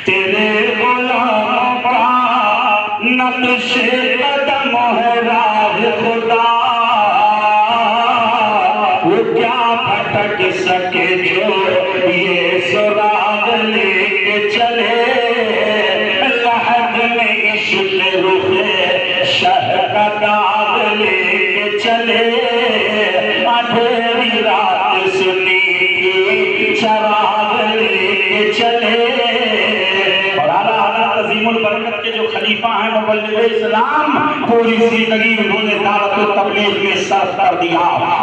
تیرے غلام کا نقش قدم ہے راہ خدا، وہ کیا بھٹک سکے جو یہ سراغ لے کے چلے، لحد میں عشق رخ شہ کا داغ لے کے چلے، اندھیری رات سنی کی چراغ لے کے چلے۔ اور اعلیٰ حضرت عظیم البرکت کے جو خلیفہ ہیں مبلغ اسلام، پوری زندگی انہوں نے دعوت و تبلیغ میں صرف کر دیا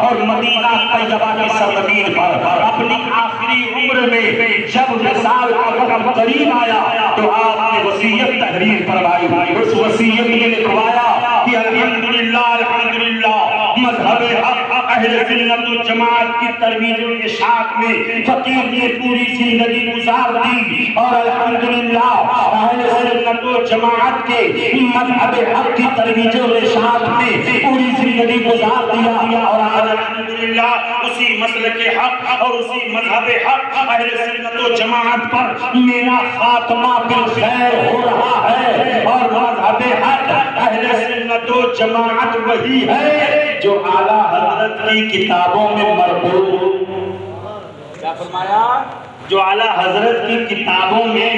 اور مدینہ طیبہ کی سرزمین پر اپنی آخری عمر میں جب وصال کا وقت قریب آیا تو آپ نے وصیت تحریر فرمائی۔ اس وصیت میں لکھوایا کہ الحمدللہ الحمدللہ مذہب حق اہل سنت و جماعت کی ترویج و اشاعت میں فقیر نے پوری زندگی گزار دی، اور الحمدللہ اہل سنت و جماعت کے مذہب حق کی ترویج و اشاعت میں پوری زندگی گزار دیا، اور آج الحمدللہ اسی مسلک حق اور اسی مذہب حق اہل سنت و جماعت پر میرا خاتمہ بالخیر ہو رہا ہے، اور مذہب حق اہل سنت و جماعت وہی ہے جو اعلیٰ حضرت کی کتابوں میں مربوط۔ کیا کیا فرمایا؟ جو اعلیٰ حضرت کی کتابوں میں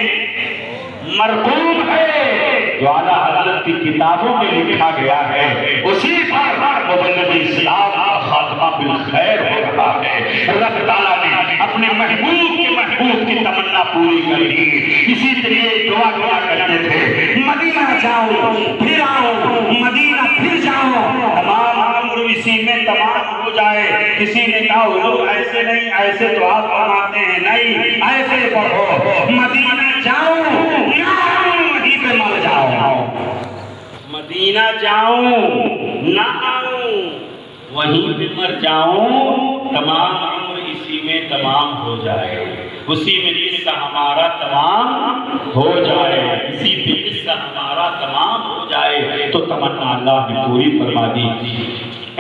مرغوب ہے، جو اعلیٰ حضرت کی کتابوں میں لکھا گیا ہے، اسی پر مبلغ اسلام کا خاتمہ بالخیر ہو رہا ہے۔ رب تعالیٰ نے اپنے محبوب کی تمنا پوری کر دی۔ اسی طرح دعا کیا کرتے تھے، مدینہ جاؤ پھر آؤ، مدینہ پھر جاؤ، تمام عمر اسی میں تمام ہو جائے۔ کسی نے کہا حضور ایسے نہیں، ایسے تو آپ فرماتے ہیں، نہیں ایسے پڑھو، مدینہ جاؤ وہیں پہ مر جاؤ، مدینہ جاؤں نہ آؤں وہیں پہ مر جاؤں، تمام عمر اسی میں تمام ہو جائے، اسی میں قصہ ہمارا تمام ہو جائے، اسی پہ قصہ ہمارا تمام ہو جائے۔ تو تمنا اللہ نے پوری فرما دی۔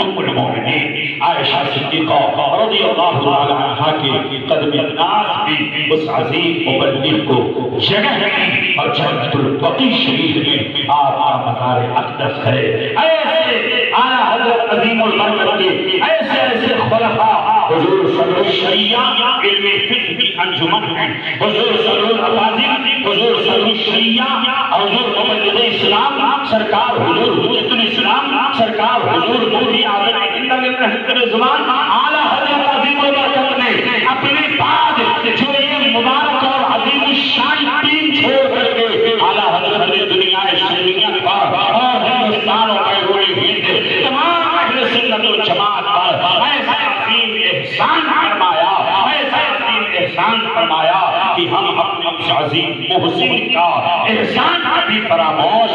ام المؤمنین عائشہ صدیقہ رضی اللہ تعالی عنہا کے قدم اقدام میں اس عظیم مبلغ کو جگہ دی، اور جنت البقیع شریف میں آپ کا مزار اقدس ہے۔ ایسے اعلیٰ حضرت عظیم البرکت کے ایسے خلفاء، حضور صدر الشریعہ علم فقہ کی انجمن ہے، حضور صدر الافاضل، حضور صدر الشریعہ، حضور مبلغ اسلام سرکار، حضور حجت الاسلام سرکار، حضور مفتی اعظم ہند علیہ زمان اعلیٰ حضرت عظیم البرکت نے اپنے بعد جو یہ مبارک اور عظیم الشان دین چھوڑ کر کے اعلیٰ حضرت نے دنیا اسلامیہ پر اور ہندوستان اور بیرون ہند تمام اہل سنت والجماعت پر ایسا عظیم احسان فرمایا، ایسا عظیم احسان فرمایا کہ ہم اپنے اس عظیم محسن کا احسان بھی فراموش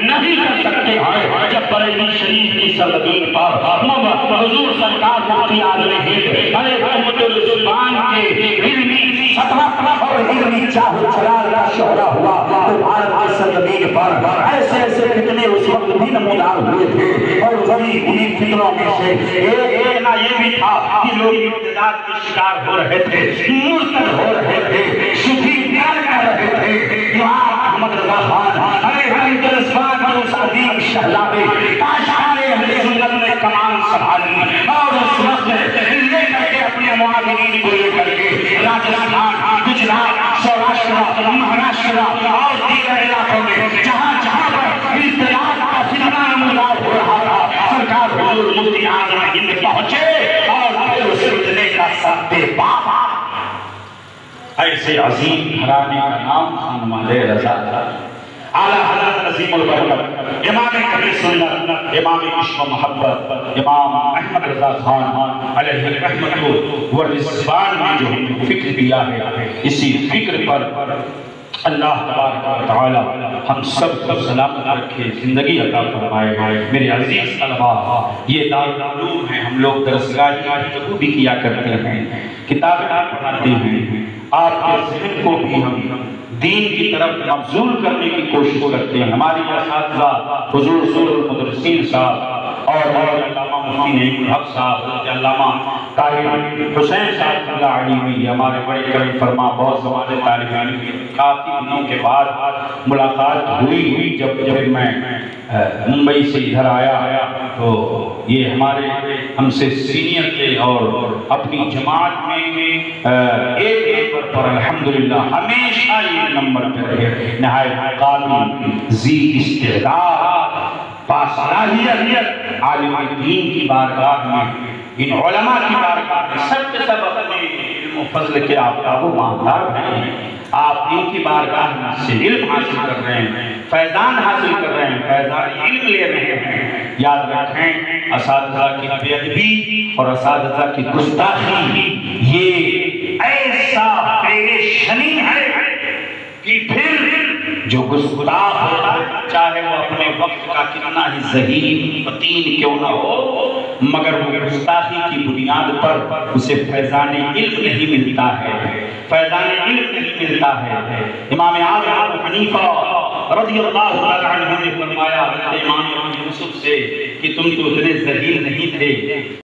نہیں کر سکتے ہیں۔ جب بریلی شریف کی سرزمین پر حضور سرکار مفتی اعظم ہند علیہ رحمت الزبان کے علمی سطح اور علمی چاہو چرار کا شہرہ ہوا، تو بھارت کی سرزمین پر ایسے فتنے اس وقت بھی نمودار ہوئے تھے، اور وہی انہیں فتنوں میں سے ایک نہ یہ بھی تھا کہ لوگ ارتداد کے شکار ہو رہے تھے، مرتد ہو رہے تھے، شفی پیار کر رہے تھے۔ دعا احمد رضا خان علیہ الاسبان پر اس عظیم شہلابے کاشکار اہل سنت نے کمان سنبھالی، اور اس وقت لے کر کے اپنے معاونین کو لے کر کے راجستھان، گجرات، سوراشٹر، مہاراشٹر اور دیگر علاقوں میں جہاں پر ارتداد کا فتنہ نمودار ہو رہا تھا، سرکار حضور مفتی اعظم ہند پہنچے اور اس فتنے کا سب پاپا۔ ایسے عظیم گھرانے کا نام خانمال رضا تھا۔ اعلیٰ حضرت عظیم البرکت امام کبیر سنت، امام عشق و محبت، امام احمد رضا خان علیہ رحمت والرضوان نے جو فکر دیا ہے، اسی فکر پر اللہ تبارک و تعالی ہم سب کو سلامت رکھے، زندگی عطا فرمائے۔ میرے عزیز طلباء، یہ دارالعلوم ہے، ہم لوگ درسگاہ بھی کیا کرتے ہیں، کتابیں پڑھاتے ہیں، آپ کے ذہن کو بھی ہم دین کی طرف مبذول کرنے کی کوشش کرتے ہیں۔ ہماری اساتذہ حضور صدر المدرسین صاحب اور علامہ مفتی نعیم الحق صاحب، حضرت علامہ طاہر حسین صاحب اللہ علیہ میں ہمارے بڑے کرم فرما بہت زمانے طالب علم کی کافی دنوں کے بعد ملاقات ہوئی۔ جب میں ممبئی سے ادھر آیا تو یہ ہم سے سینئر تھے، اور اپنی جماعت میں ایک نمبر پر الحمدللہ ہمیشہ یہ نمبر پر رہے، نہایت قابل، ذی استعداد، باصلاحیت، عالم دین کی بارگاہ میں، ان علماء کی بارگاہ میں سب کے سب اپنے علم و فضل کے آفتاب و ماندار ہیں۔ آپ ان کی بارگاہ میں سے علم حاصل کر رہے ہیں، فیضان حاصل کر رہے ہیں، فیضان علم لے رہے ہیں۔ یاد رکھیں، اساتذہ کی بے ادبی اور اساتذہ کی گستاخی یہ ایسا فعل شنیع ہے کہ پھر جو گستاخ ہوتا ہے، چاہے وہ اپنے وقت کا کتنا ہی ذہین فطین کیوں نہ ہو، مگر وہ گستاخی کی بنیاد پر اسے فیضان علم نہیں ملتا ہے، فیضان علم نہیں ملتا ہے۔ امام اعظم ابو حنیفہ رضی اللہ عنہ نے فرمایا حضرت امام یوسف سے کہ تم تو اتنے ذہین نہیں تھے،